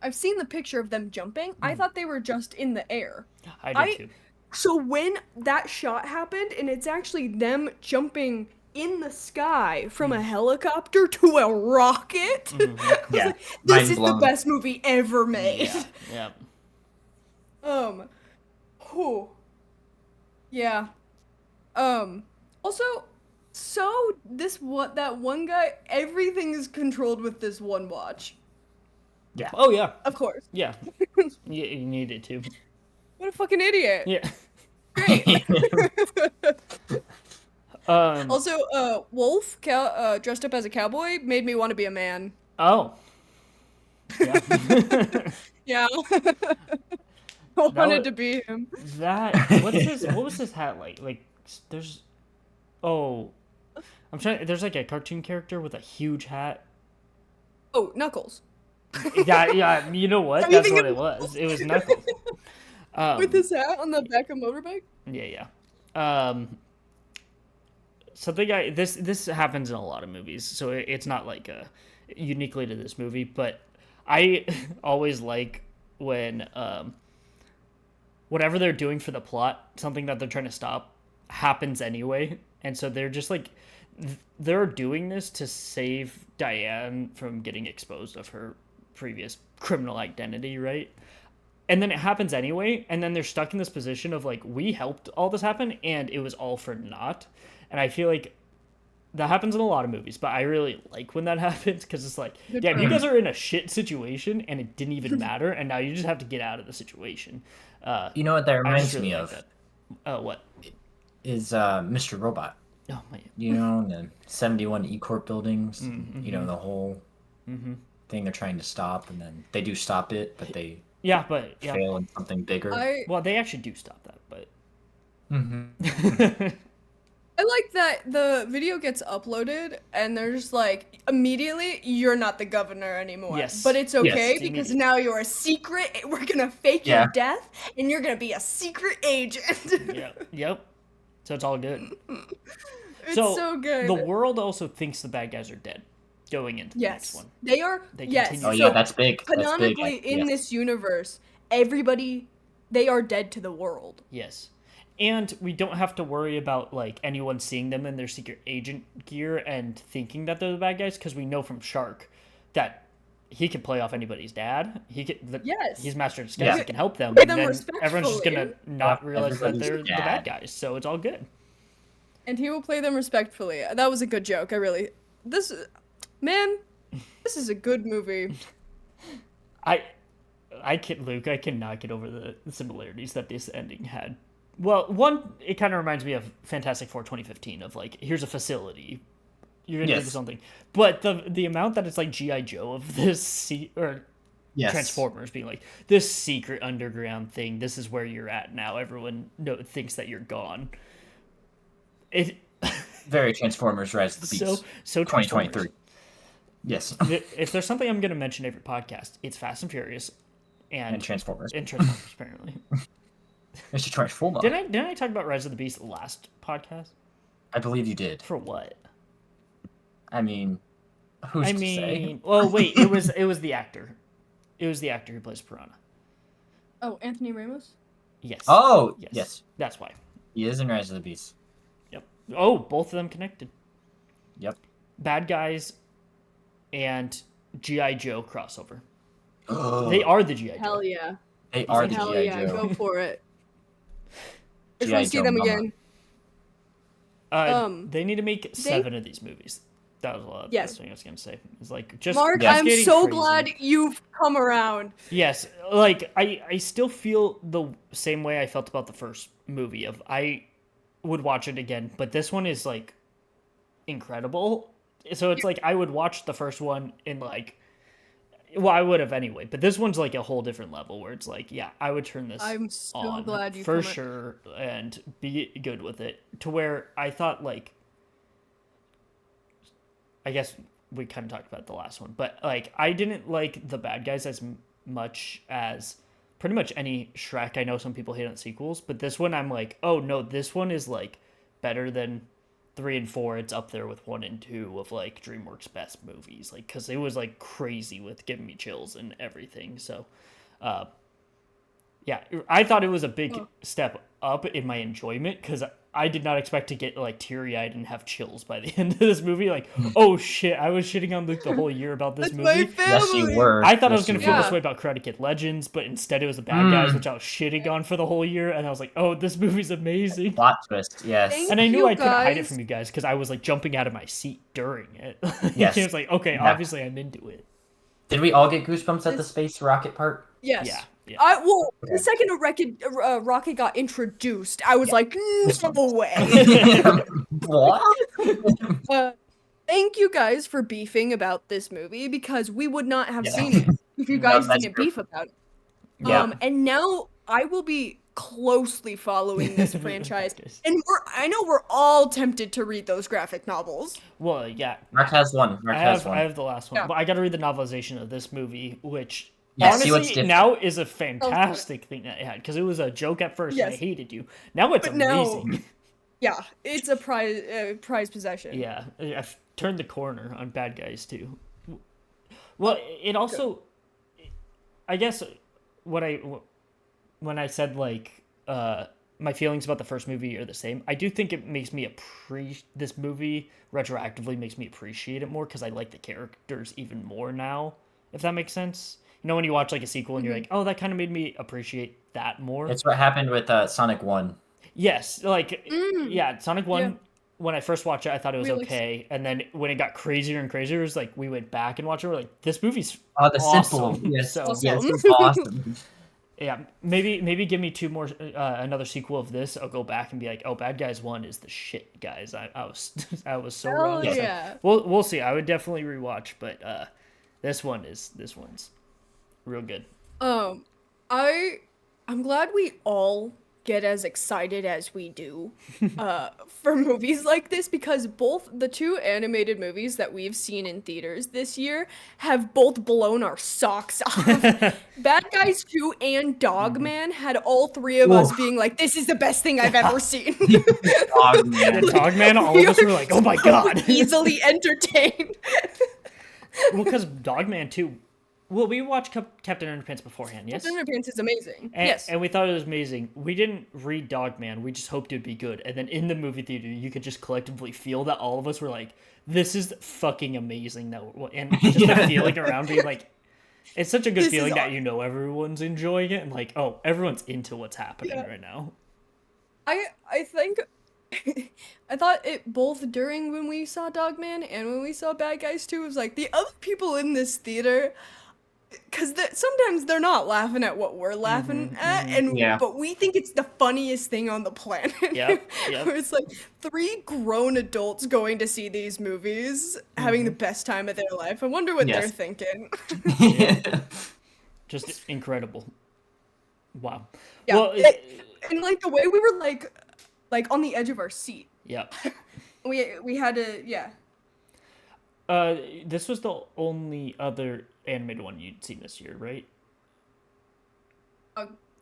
I've seen the picture of them jumping. I thought they were just in the air. I did I- too. So when that shot happened and it's actually them jumping in the sky from a helicopter to a rocket. Yeah. This Mind is the blown. best movie ever made. Yeah. Whew. Yeah. Also, so that one guy, everything is controlled with this one watch. Oh yeah. Of course. Yeah. You needed to. What a fucking idiot. Yeah. Great. Um. Also, Wolf dressed up as a cowboy made me want to be a man. Oh. Yeah. Yeah. I wanted wa- to be him. That what's his what was his hat like? Like there's oh I'm trying there's like a cartoon character with a huge hat. Oh, Knuckles. Yeah, you know what? Are you That's what thinking it was. It was Knuckles. With his hat on the back of motorbike? Yeah. Something this happens in a lot of movies, so it's not like uniquely to this movie, but I always like when whatever they're doing for the plot, something that they're trying to stop, happens anyway. And so they're just like, they're doing this to save Diane from getting exposed of her previous criminal identity, right? And then it happens anyway, and then they're stuck in this position of like, we helped all this happen, and it was all for naught. And I feel like that happens in a lot of movies, but I really like when that happens, because it's like, Good damn, for you them. guys are in a shit situation, and it didn't even matter, and now you just have to get out of the situation. You know what that I reminds just really me like of that. What? is Mr. Robot. Oh my. You know, the 71 E Corp buildings. You know, the whole thing they're trying to stop, and then they do stop it, but they Yeah, but yeah. fail in something bigger. I Well, they actually do stop that, but I like that the video gets uploaded and they're just like, immediately, you're not the governor anymore. Yes. But it's okay Yes. because Immediate. now you're a secret. We're gonna fake Yeah. your death and you're gonna be a secret agent. yep. So it's all good. It's so good. The world also thinks the bad guys are dead going into the next Yes. one. They are. They Yes. continue. Oh So yeah, that's big. That's big. Canonically, in Yes. this universe, everybody, they are dead to the world. Yes. And we don't have to worry about like anyone seeing them in their secret agent gear and thinking that they're the bad guys, because we know from Shark that he can play off anybody's dad. Yes. He's master of disguise. Yeah. He can help them. Play And them then everyone's just gonna respectfully. not Yeah, realize that everybody's they're the bad dad. guys. So it's all good. And he will play them respectfully. That was a good joke. Man, this is a good movie. I cannot get over the similarities that this ending had. Well, one, it kind of reminds me of Fantastic Four 2015 of like, here's a facility, you're gonna Yes. do something. But the amount that it's like G.I. Joe of this or Yes. Transformers being like, this secret underground thing, this is where you're at now. Everyone thinks that you're gone. It Very Transformers Rise of the Beast. so 2023. Yes. If there's something I'm gonna mention every podcast, it's Fast and Furious And Transformers. and Transformers apparently. Mr. Transformer. Didn't I talk about Rise of the Beast last podcast? I believe you did. For what? I mean, who's to say? Oh wait, it was the actor. It was the actor who plays Piranha. Oh, Anthony Ramos? Yes. Oh, yes. That's why. He is in Rise of the Beast. Yep. Oh, both of them connected. Yep. Bad Guys and G.I. Joe crossover. Oh, They are the G.I. Joe. Hell yeah. they are the Hell G.I. yeah, Joe. go for it. If G.I. we see Joe them Mama. again. They need to make 7 of these movies. That was a lot. Yes. That's what I was gonna say. It's like just Mark, Yeah. I'm getting so crazy. glad you've come around. Yes, like I still feel the same way I felt about the first movie of I would watch it again, but this one is like incredible. So it's like I would watch the first one in like, well, I would have anyway, but this one's like a whole different level where it's like, yeah, I would turn this I'm so on glad you for come sure and be good with it, to where I thought like, I guess we kind of talked about the last one, but like I didn't like the bad guys as much as pretty much any Shrek. I know some people hate on sequels, but this one I'm like, oh no, this one is like better than 3 and 4. It's up there with 1 and 2 of like DreamWorks best movies, like because it was like crazy with giving me chills and everything. So yeah, I thought it was a big step up in my enjoyment, because I did not expect to get like teary-eyed and have chills by the end of this movie. Like, oh shit, I was shitting on Luke the whole year about this That's my movie. family. Yes, you were. I thought I Yes, was going to you feel were. this way about Karate Kid Legends, but instead it was the bad guys, which I was shitting on for the whole year, and I was like, oh, this movie's amazing. Plot twist. Yes. Thank And I knew you I couldn't hide it guys. from you guys, because I was like jumping out of my seat during it. Yes. It was like, okay, Yeah. obviously I'm into it. Did we all get goosebumps at the space rocket part? Yes. Yeah. Yeah. The Okay. second Rocket got introduced, I was like, no way. What? Thank you guys for beefing about this movie, because we would not have Yeah. seen it if you guys that's didn't true. beef about it. Yeah. And now I will be closely following this franchise. And I know we're all tempted to read those graphic novels. Well, yeah. Mark has one. Mark has one. I have the last one, Yeah. but I got to read the novelization of this movie, which Yeah, see what's honestly different. now is a fantastic thing that it had, because it was a joke at first and I Yes. hated you. Now it's But now- amazing. Yeah, it's a prize possession. Yeah, I've turned the corner on Bad Guys too. Well, it also, I guess, when I said like my feelings about the first movie are the same. I do think it makes me this movie retroactively makes me appreciate it more because I like the characters even more now, if that makes sense. You know, when you watch like a sequel and you're like, oh, that kind of made me appreciate that more. It's what happened with Sonic 1. Yes, like Mm, yeah, Sonic yeah. 1 when I first watched it, I thought it was Really. okay, and then when it got crazier and crazier, it was like we went back and watched it. We're like, this movie's Oh, the awesome. simple. Yes. So Yes, Awesome. it's awesome. yeah, maybe give me two more, another sequel of this. I'll go back and be like, oh, Bad Guys 1 is the shit, guys. I was I was so wrong. Hell So yeah. we'll see. I would definitely rewatch, but this one's real good. Um, I'm glad we all get as excited as we do for movies like this because both the two animated movies that we've seen in theaters this year have both blown our socks off. Bad Guys 2 and Dogman had all three of us Oof. being like, this is the best thing I've ever seen. Dog man. And Dogman, all We of us are were like, oh my so god. easily entertained. Well, because Dogman too. Well, we watched Captain Underpants beforehand, yes. Captain Underpants is amazing. And, Yes. and we thought it was amazing. We didn't read Dogman. We just hoped it would be good. And then in the movie theater, you could just collectively feel that all of us were like, "This is fucking amazing!" Now, and just the feeling around being like, it's such a good This is feeling that aw- you know everyone's enjoying it and like, oh, everyone's into what's happening Yeah. right now. I think I thought it both during when we saw Dogman and when we saw Bad Guys 2 was like the other people in this theater because sometimes they're not laughing at what we're laughing at and Yeah. but we think it's the funniest thing on the planet. Yep, yep. Where it's like three grown adults going to see these movies having the best time of their life. I wonder what they're Yes. thinking. Just incredible. Wow. Yeah. Well, And like the way we were like on the edge of our seat. yeah. We had to yeah. This was the only other animated one you'd seen this year, right?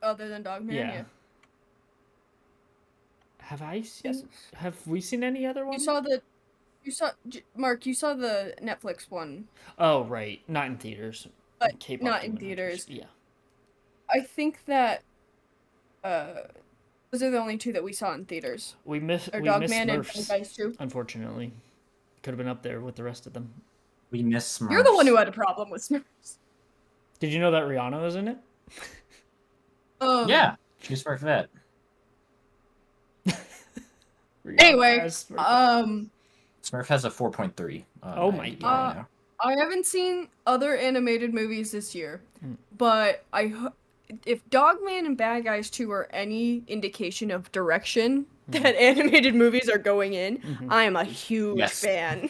Other than Dogman, yeah. Have I seen? Yes. Have we seen any other You ones? Mark, you saw the Netflix one. Oh, right. Not in theaters. But K-pop not in Demon Hunters. theaters. Yeah. I think that those are the only two that we saw in theaters. We missed Dogman and Smurfs, Bad Guys 2. unfortunately. Could have been up there with the rest of them. We miss Smurfs. You're the one who had a problem with Smurfs. Did you know that Rihanna was in it? Yeah, she's Smurfette. Rihanna Anyway, as Smurf. Smurf has a 4.3. Oh my IMDb God. right now. I haven't seen other animated movies this year, Hmm. but if Dogman and Bad Guys 2 are any indication of direction that animated movies are going in, I am a huge Yes. fan.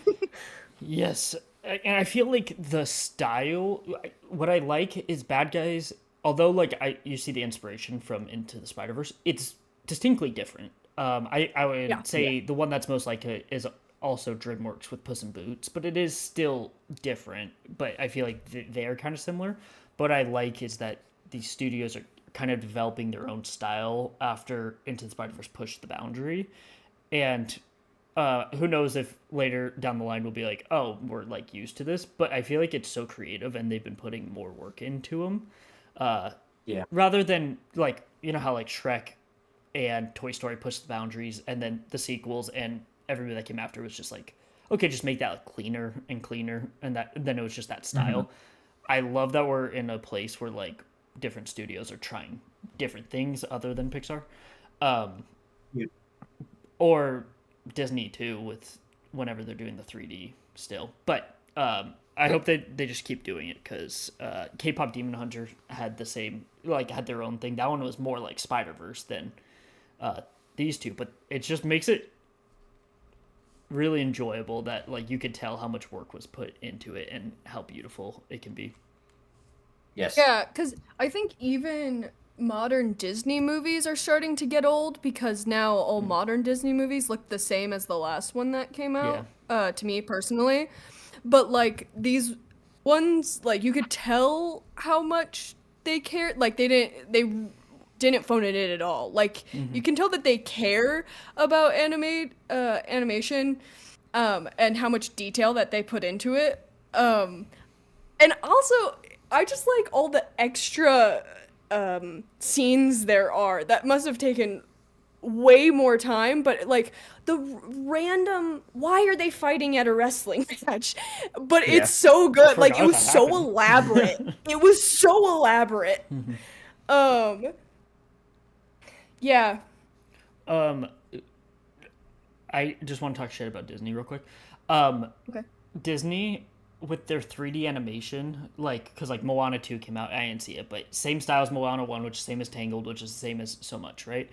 Yes, and I feel like the style. What I like is Bad Guys. Although, like, you see the inspiration from Into the Spider-Verse, it's distinctly different. I would Yeah. say the one that's most like it is also DreamWorks with Puss in Boots, but it is still different. But I feel like they are kind of similar. What I like is that these studios are kind of developing their own style after Into the Spider-Verse pushed the boundary, and who knows if later down the line we'll be like, oh, we're like used to this. But I feel like it's so creative, and they've been putting more work into them. Yeah. Rather than like how like Shrek and Toy Story pushed the boundaries, and then the sequels and everybody that came after was just like, okay, just make that like cleaner and cleaner, and then it was just that style. I love that we're in a place where like different studios are trying different things other than Pixar, Yeah. or Disney too, with whenever they're doing the 3D still. But I hope that they just keep doing it because K-pop Demon Hunter had the same, like had their own thing. That one was more like Spider-Verse than these two, but it just makes it really enjoyable that like you could tell how much work was put into it and how beautiful it can be. Yes. Yeah, because I think even modern Disney movies are starting to get old because now all modern Disney movies look the same as the last one that came out, to me personally. But like these ones, like you could tell how much they cared. Like they didn't phone it in at all. Like you can tell that they care about animation, and how much detail that they put into it. And also, I just like all the extra scenes there are that must have taken way more time, but like the random why are they fighting at a wrestling match? But Yeah. it's so good. Like it forgot was that so happened. elaborate. It was so elaborate. Um yeah. Um, I just want to talk shit about Disney real quick. Okay. Disney with their 3D animation, like, because like Moana 2 came out, I didn't see it, but same style as Moana 1, which is same as Tangled, which is the same as so much, right?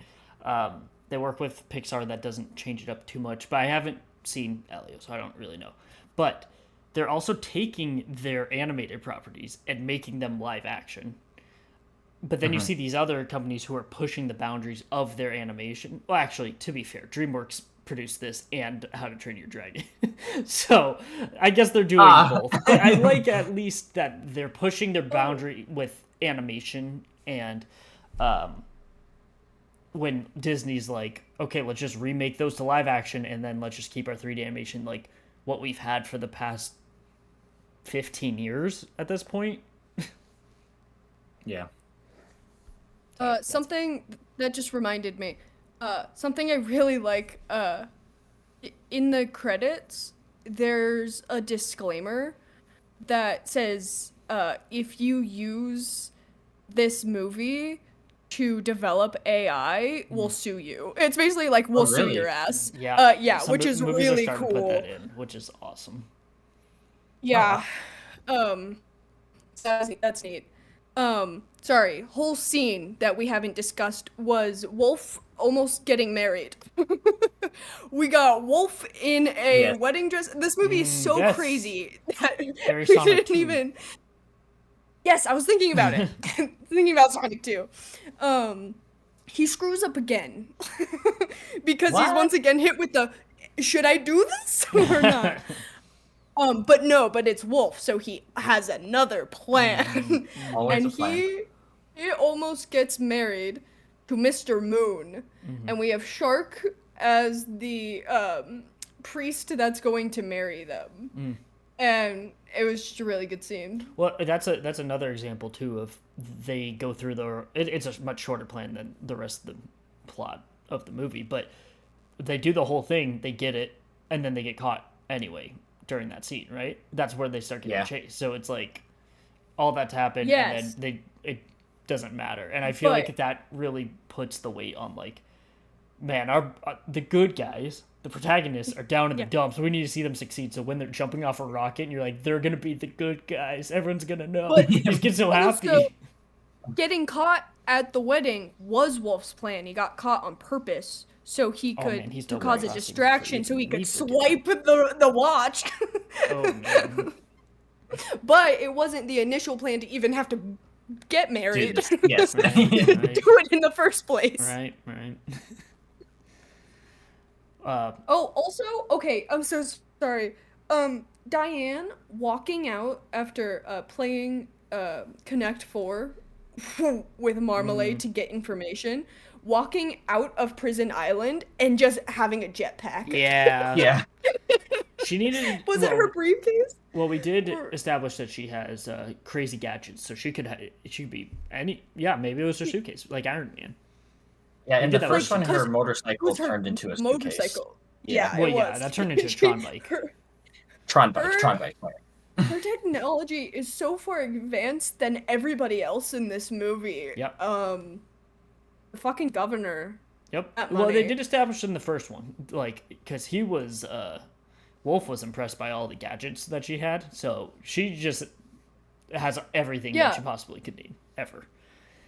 They work with Pixar that doesn't change it up too much, but I haven't seen Elio, so I don't really know. But they're also taking their animated properties and making them live action. But then you see these other companies who are pushing the boundaries of their animation. Well, actually, to be fair, DreamWorks produced this and How to Train Your Dragon. So I guess they're doing both. But I like at least that they're pushing their boundary with animation, and when Disney's like, okay, let's just remake those to live action, and then let's just keep our 3D animation like what we've had for the past 15 years at this point. Yeah. Something that just reminded me. Something I really like. In the credits, there's a disclaimer that says, if you use this movie to develop AI, we'll sue you. It's basically like we'll sue really? your ass. Yeah, Yeah, some which is movies are really starting to cool. put that in, which is awesome. Yeah. That's neat. Sorry, whole scene that we haven't discussed was Wolf almost getting married. We got Wolf in a Yes. wedding dress. This movie is so yes. crazy that Very we Sonic didn't 2. even. Yes, I was thinking about it. Thinking about Sonic 2. He screws up again because he's What? once again hit with the should I do this or not? But it's Wolf, so he has another plan. Always And a plan. he almost gets married to Mr. Moon. And we have Shark as the priest that's going to marry them. And it was just a really good scene. Well, that's another example too of they go through it's a much shorter plan than the rest of the plot of the movie, but they do the whole thing, they get it, and then they get caught anyway during that scene, right? That's where they start getting Yeah. chased. So it's like all that's happened, Yes. and then it doesn't matter. And I feel But- like that really puts the weight on like, man, our the good guys, the protagonists are down in the dumps. We need to see them succeed. So when they're jumping off a rocket, and you're like, they're gonna be the good guys. Everyone's gonna know. But These kids so happy. Also, getting caught at the wedding was Wolf's plan. He got caught on purpose so he Oh, could man, he's to totally cause a crossing distraction for so he even could me swipe the watch. Oh man. But it wasn't the initial plan to even have to get married. Dude, yes. Right, Do right, it in the first place. right, right. Oh, also, okay, I'm so sorry. Diane walking out after playing Connect 4 with Marmalade to get information, walking out of Prison Island and just having a jetpack. Yeah. Yeah. She needed. Was it her briefcase? Well, we did Or- establish that she has crazy gadgets, so she could be any. Yeah, maybe it was her suitcase, like Iron Man. Yeah, in did the that first like- one, her It motorcycle was her turned into a suitcase. motorcycle. Yeah, Well, it yeah, was. that turned into a Tron bike. Tron bike. Her- Tron bike. Her technology is so far advanced than everybody else in this movie. Yep. The fucking governor. Yep. That Well, they money. did establish in the first one, like, because he was, Wolf was impressed by all the gadgets that she had, so she just has everything Yeah. that she possibly could need, ever.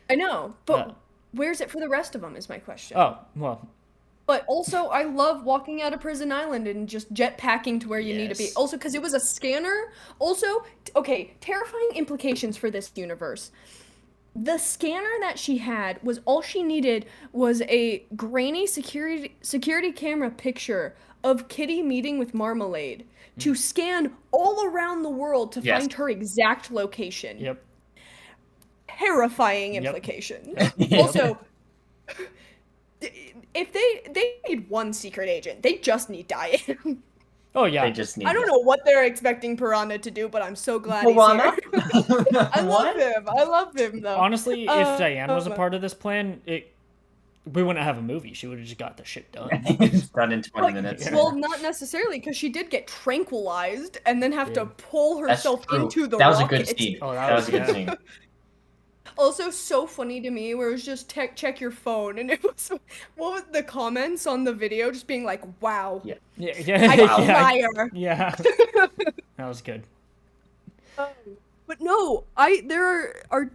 I know, but Uh. where's it for the rest of them is my question. Oh, well, But also, I love walking out of Prison Island and just jetpacking to where you need to be. Yes. Also, because it was a scanner. Also, okay, terrifying implications for this universe. The scanner that she had was all she needed was a grainy security camera picture of Kitty meeting with Marmalade to scan all around the world to Yes. find her exact location. yep. Terrifying Yep. implication. Yep. Also, if they need one secret agent, they just need Diane. Oh yeah. They just need. I don't know what they're expecting Piranha to do, but I'm so glad he's Moana? here. I love What? him. I love him though. Honestly, if Diane was a Um, part of this plan, we wouldn't have a movie. She would have just got the shit done. It's done in 20 minutes. Well, not necessarily, because she did get tranquilized and then have Yeah. to pull That's herself true. into the That was a rocket. good scene. Oh, that was a good scene. Also, so funny to me, where it was just check your phone, and it was what was the comments on the video just being like, "Wow, Yeah. Yeah, I yeah, liar." yeah. That was good. But no, there are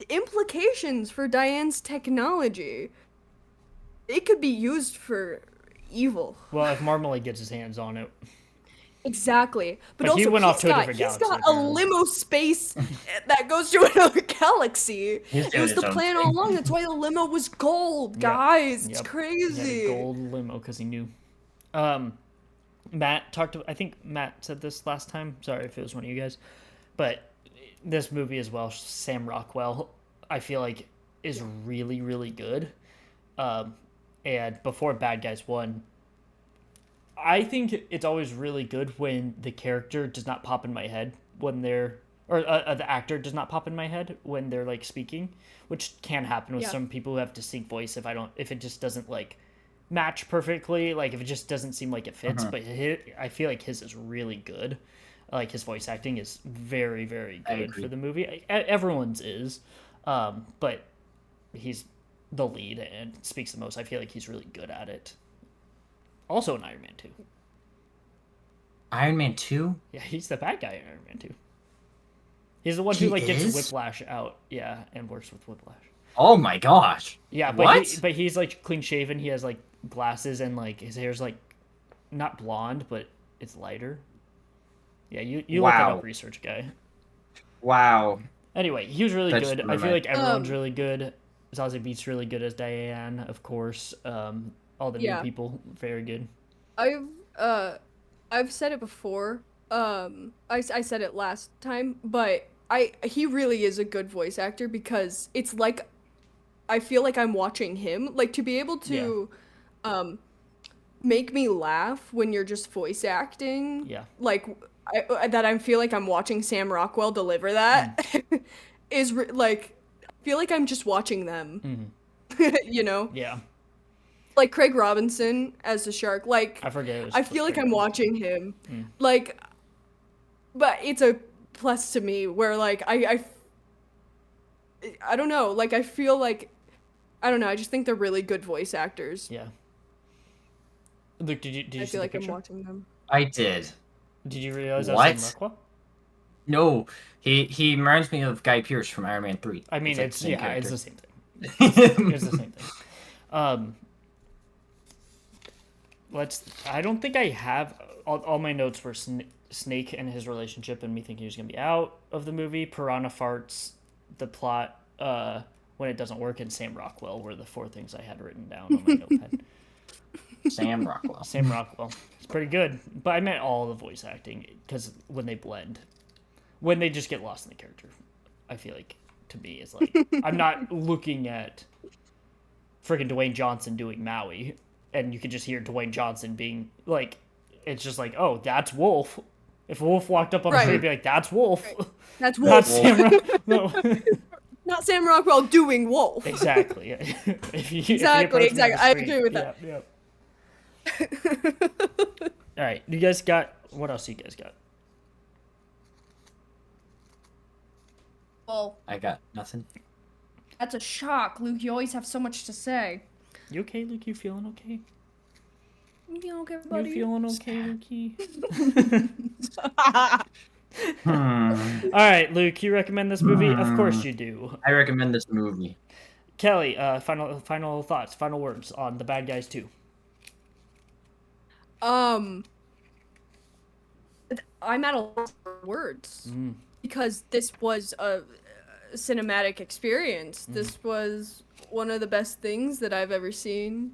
implications for Diane's technology. It could be used for evil. Well, if Marmalade gets his hands on it, Exactly. But But he also went off to a different he's galaxy, got a apparently. limo space that goes to another galaxy. He's It doing was his the own plan thing. all along. That's why the limo was gold, Yep. guys. It's Yep. crazy. he had a gold limo because he knew. Matt talked. I think Matt said this last time. Sorry if it was one of you guys, but this movie as well, Sam Rockwell, I feel like is really really good. And before Bad Guys 1, I think it's always really good when the character does not pop in my head when they're, or the actor does not pop in my head when they're like speaking, which can happen with Yeah. some people who have distinct voice. If it just doesn't like match perfectly, like if it just doesn't seem like it fits. But I feel like his is really good. Like his voice acting is very very I good agree. for the movie. Everyone's is, but he's the lead and speaks the most. I feel like he's really good at it. Also in Iron Man 2. Iron Man 2? Yeah, he's the bad guy in Iron Man 2. He's the one He who like gets is? Whiplash out, yeah, and works with Whiplash. Oh my gosh. Yeah, but What? but he's like clean shaven. He has like glasses and like his hair's like not blonde, but it's lighter. Yeah, you look it Wow. up, research guy. Wow. Anyway, he was really That's good. I really feel like everyone's Um, really good. Zazie Beetz really good as Diane, of course. All the Yeah. new people, very good. I've said it before. I said it last time, but he really is a good voice actor because it's like I feel like I'm watching him. Like to be able to make me laugh when you're just voice acting. Yeah. Like I feel like I'm watching Sam Rockwell deliver that is like I feel like I'm just watching them. You know? Yeah, Like Craig Robinson as the shark. Like I forget. It was I feel like Craig I'm Robinson. watching him. Like, but it's a plus to me where like I don't know. Like I feel like I don't know. I just think they're really good voice actors. Yeah. Luke, did you I see feel the like I'm picture? watching them. I did. Did you realize that What? was Sam Rockwell? No, he reminds me of Guy Pearce from Iron Man 3. I mean, like it's the same it's the character. same thing. It's the same thing. I don't think I have all my notes were Snake and his relationship and me thinking he was gonna be out of the movie. Piranha farts, the plot, when it doesn't work, and Sam Rockwell were the four things I had written down on my notepad. Sam Rockwell. Sam Rockwell, it's pretty good, but I meant all the voice acting because when they blend, when they just get lost in the character, I feel like to me is like I'm not looking at freaking Dwayne Johnson doing Maui, and you could just hear Dwayne Johnson being like, it's just like, oh, that's Wolf. If Wolf walked up on the Right. street, I'd be like, that's Wolf. That's Not Wolf. Sam No. Not Sam Rockwell doing Wolf. Exactly. If you Exactly, approach me on the exactly. I street, agree with that. Yep. All right, you guys got what else? You guys got? Well, I got nothing. that's a shock, Luke. You always have so much to say. You okay, Luke? You feeling okay? You okay, You buddy? feeling okay, Lukey? Hmm. All right, Luke. You recommend this movie? Of course you do. I recommend this movie. Kelly, final thoughts, final words on The Bad Guys 2. I'm at a loss for words because this was a cinematic experience. This was one of the best things that I've ever seen.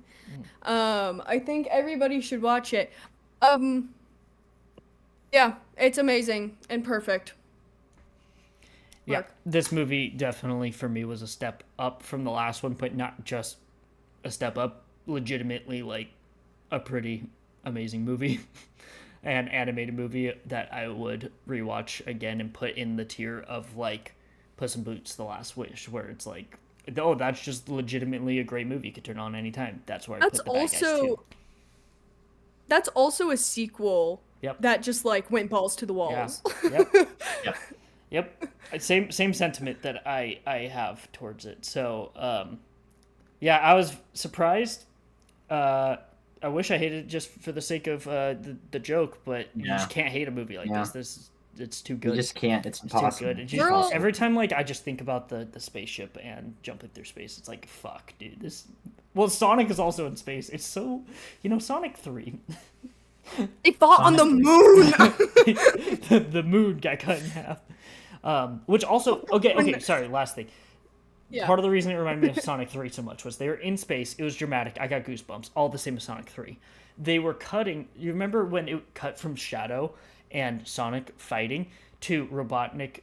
I think everybody should watch it. Yeah, it's amazing and perfect. Yeah, Mark. this movie definitely for me was a step up from the last one, but not just a step up. Legitimately, like a pretty amazing movie. an animated movie that I would rewatch again and put in the tier of like Puss in Boots: The Last Wish, where it's like, oh, that's just legitimately a great movie. You could turn on anytime. That's where I That's put The Bad Guys too. also that's also a sequel Yep. that just like went balls to the Yeah. walls. Yep. Yeah. Yep. Same sentiment that I have towards it. So yeah, I was surprised. I wish I hated it just for the sake of the joke, but you Yeah. just can't hate a movie like Yeah. this. It's too You good. just can't. It's It's too impossible. good. It's It's just, Girl- impossible. every time like I just think about the spaceship and jumping through space, it's like, fuck, dude. This. Well, Sonic is also in space. It's so, Sonic 3. They fought on the Sonic. moon. the moon got cut in half. Which also, okay, sorry, last thing. Yeah. Part of the reason it reminded me of Sonic 3 so much was they were in space. It was dramatic. I got goosebumps. All the same as Sonic 3. They were cutting. You remember when it cut from Shadow and Sonic fighting to Robotnik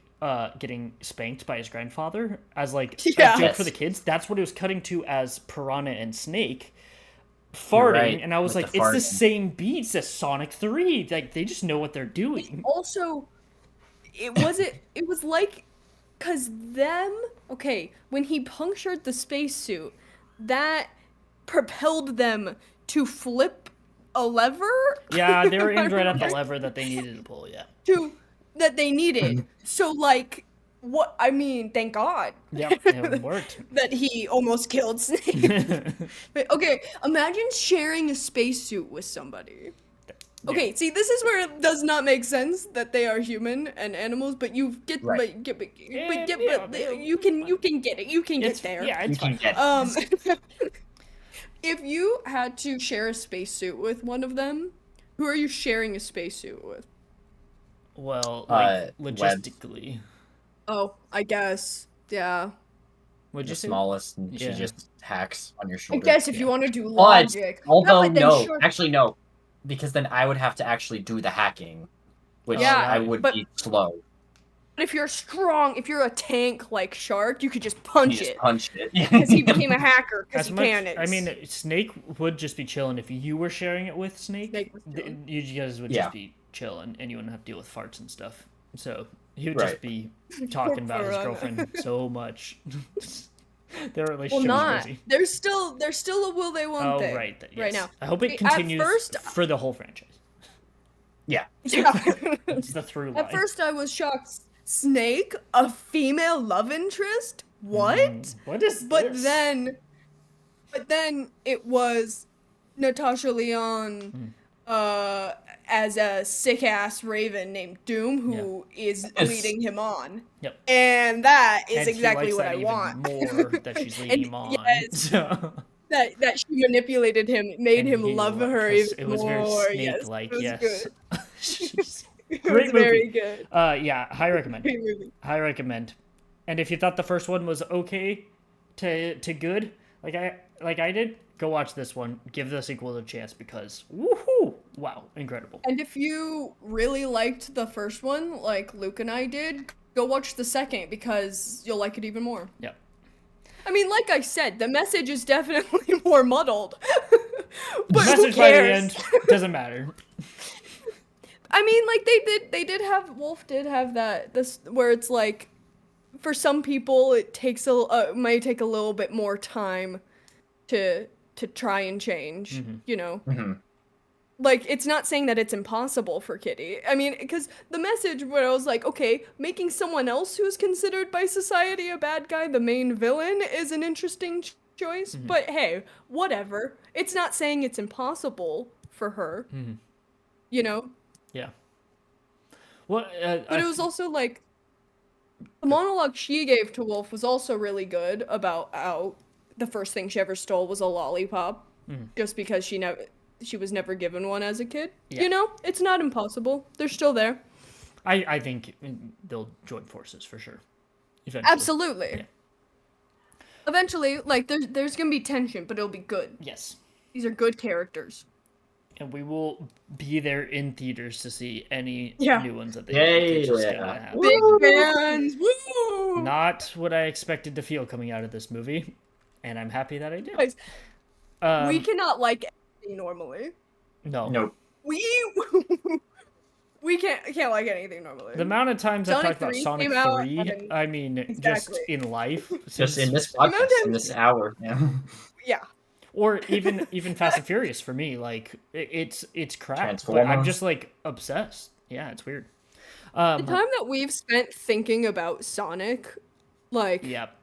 getting spanked by his grandfather as like a Yeah. joke for Yes. the kids? That's what it was cutting to as Piranha and Snake You're farting. right, And I was with like, the it's the farting. same beats as Sonic 3. Like, they just know what they're doing. Also, it was like, cause when he punctured the spacesuit, that propelled them to flip a lever. Yeah, they were aimed right at the Remember? lever that they needed to pull, yeah. That they needed. So like, what I mean, thank God. Yep, it worked. That he almost killed Snake. But, okay, imagine sharing a spacesuit with somebody. Okay, see, this is where it does not make sense that they are human and animals, but you get, Right. you can get it. You can get It's, there. yeah, You it's can fine. get. If you had to share a spacesuit with one of them, who are you sharing a spacesuit with? Well, like, Web. logistically. Oh, I guess. Yeah. What'd The you say? smallest, and Yeah. she just hacks on your I shoulder. guess if you Yeah. want to do But, logic. although but then no, sure- actually no, because then I would have to actually do the hacking, which Yeah, I would but- be slow. But if you're strong, if you're a tank like Shark, you could just You punch just it. punch it. Because he became a hacker because As he much, panics. I mean, Snake would just be chilling if you were sharing it with Snake. Snake was chilling. You guys would Yeah. just be chilling, and you wouldn't have to deal with farts and stuff. So he would Right. just be talking about his Piranha. girlfriend so much. Their well, relationship not. is crazy. There's still a will they won't Oh, they. right. Yes. Right now. I hope it At continues first- for the whole franchise. Yeah. It's the through line. At first, I was shocked. Snake, a female love interest? What? What is But this? then it was Natasha Lyonne as a sick ass raven named Doom who is Yes. leading him on. Yep. And that is And he exactly likes what that I even want. more that she's leading him on. yes. So- That she manipulated him, made and him he love liked her us. even It was more. very Yes, snake-like. it was Yes. good. She's- It Great was very movie. good. Yeah, high recommend. Great movie. High recommend. And if you thought the first one was okay to good, like I did, go watch this one. Give the sequel a chance because woohoo! Wow, incredible. And if you really liked the first one, like Luke and I did, go watch the second because you'll like it even more. Yep. I mean, like I said, the message is definitely more muddled. The but who message by the cares? end doesn't matter. I mean, like they did have Wolf did have this where it's like, for some people it takes might take a little bit more time to try and change. You know. Mhm. Like, it's not saying that it's impossible for Kitty. I mean, because the message where I was like, okay, making someone else who's considered by society a bad guy the main villain is an interesting choice. But hey, whatever. It's not saying it's impossible for her. You know? Yeah. Well, But it was also like, the monologue she gave to Wolf was also really good about how the first thing she ever stole was a lollipop. Just because she was never given one as a kid. Yeah. You know, it's not impossible. They're still there. I think they'll join forces for sure. Eventually. Absolutely. Yeah. Eventually, like there's gonna be tension, but it'll be good. Yes. These are good characters. And we will be there in theaters to see any Yeah. new ones that they Yay, make. It's just yeah. gonna happen. Big fans. Woo! Not what I expected to feel coming out of this movie, and I'm happy that I do. Guys, we Um, cannot like anything normally. no. Nope. We We can't like anything normally. The amount of times I've Sonic talked about 3 Sonic came out, 3, and- I mean, just Exactly. in life. Just in this amount podcast, of in this times- hour. Yeah. Yeah. Or even Fast and Furious for me, like it's crap, but I'm Transformers. just like obsessed. Yeah, it's weird. The time that we've spent thinking about Sonic, like Yep,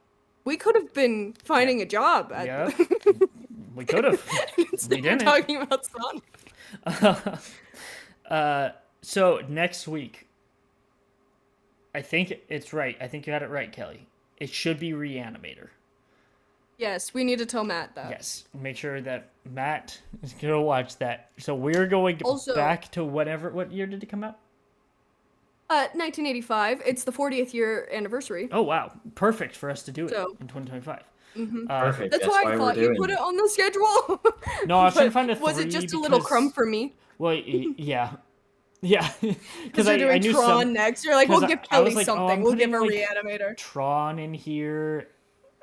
we could have been finding a job at yep. We could have. instead We didn't. of talking about Sonic. So next week, I think it's right. I think you had it right, Kelly. It should be Reanimator. Yes, we need to tell Matt that. Yes, make sure that Matt is gonna watch that. So we're going Also- back to whatever. What year did it come out? 1985. It's the 40th year anniversary. Oh wow, perfect for us to do it So- in 2025. Perfect. That's why I we're thought you doing put it on the schedule. No, I was trying to But find a was it 3 just a little because- crumb for me? Well, yeah, yeah. Because Because you're I doing knew Tron some next. You're like, we'll 'cause give I was Kelly like, oh, something. I'm We'll give putting, her like, Reanimator. Tron in here.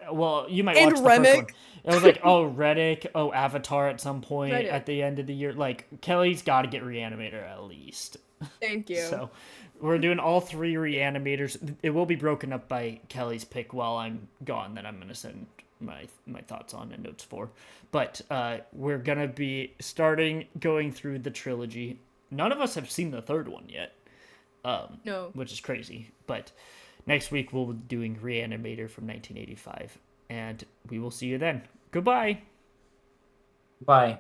Well, you might And watch the first one. Remick. It was like, oh, Reddick, oh, Avatar at some point Reddick. at the end of the year. Like, Kelly's got to get Reanimator at least. Thank you. So, we're doing all 3 Reanimators. It will be broken up by Kelly's pick while I'm gone. That I'm going to send my thoughts on and notes for. But we're going to be going through the trilogy. None of us have seen the 3rd one yet. No. Which is crazy. But next week we'll be doing Reanimator from 1985, and we will see you then. Goodbye. Bye.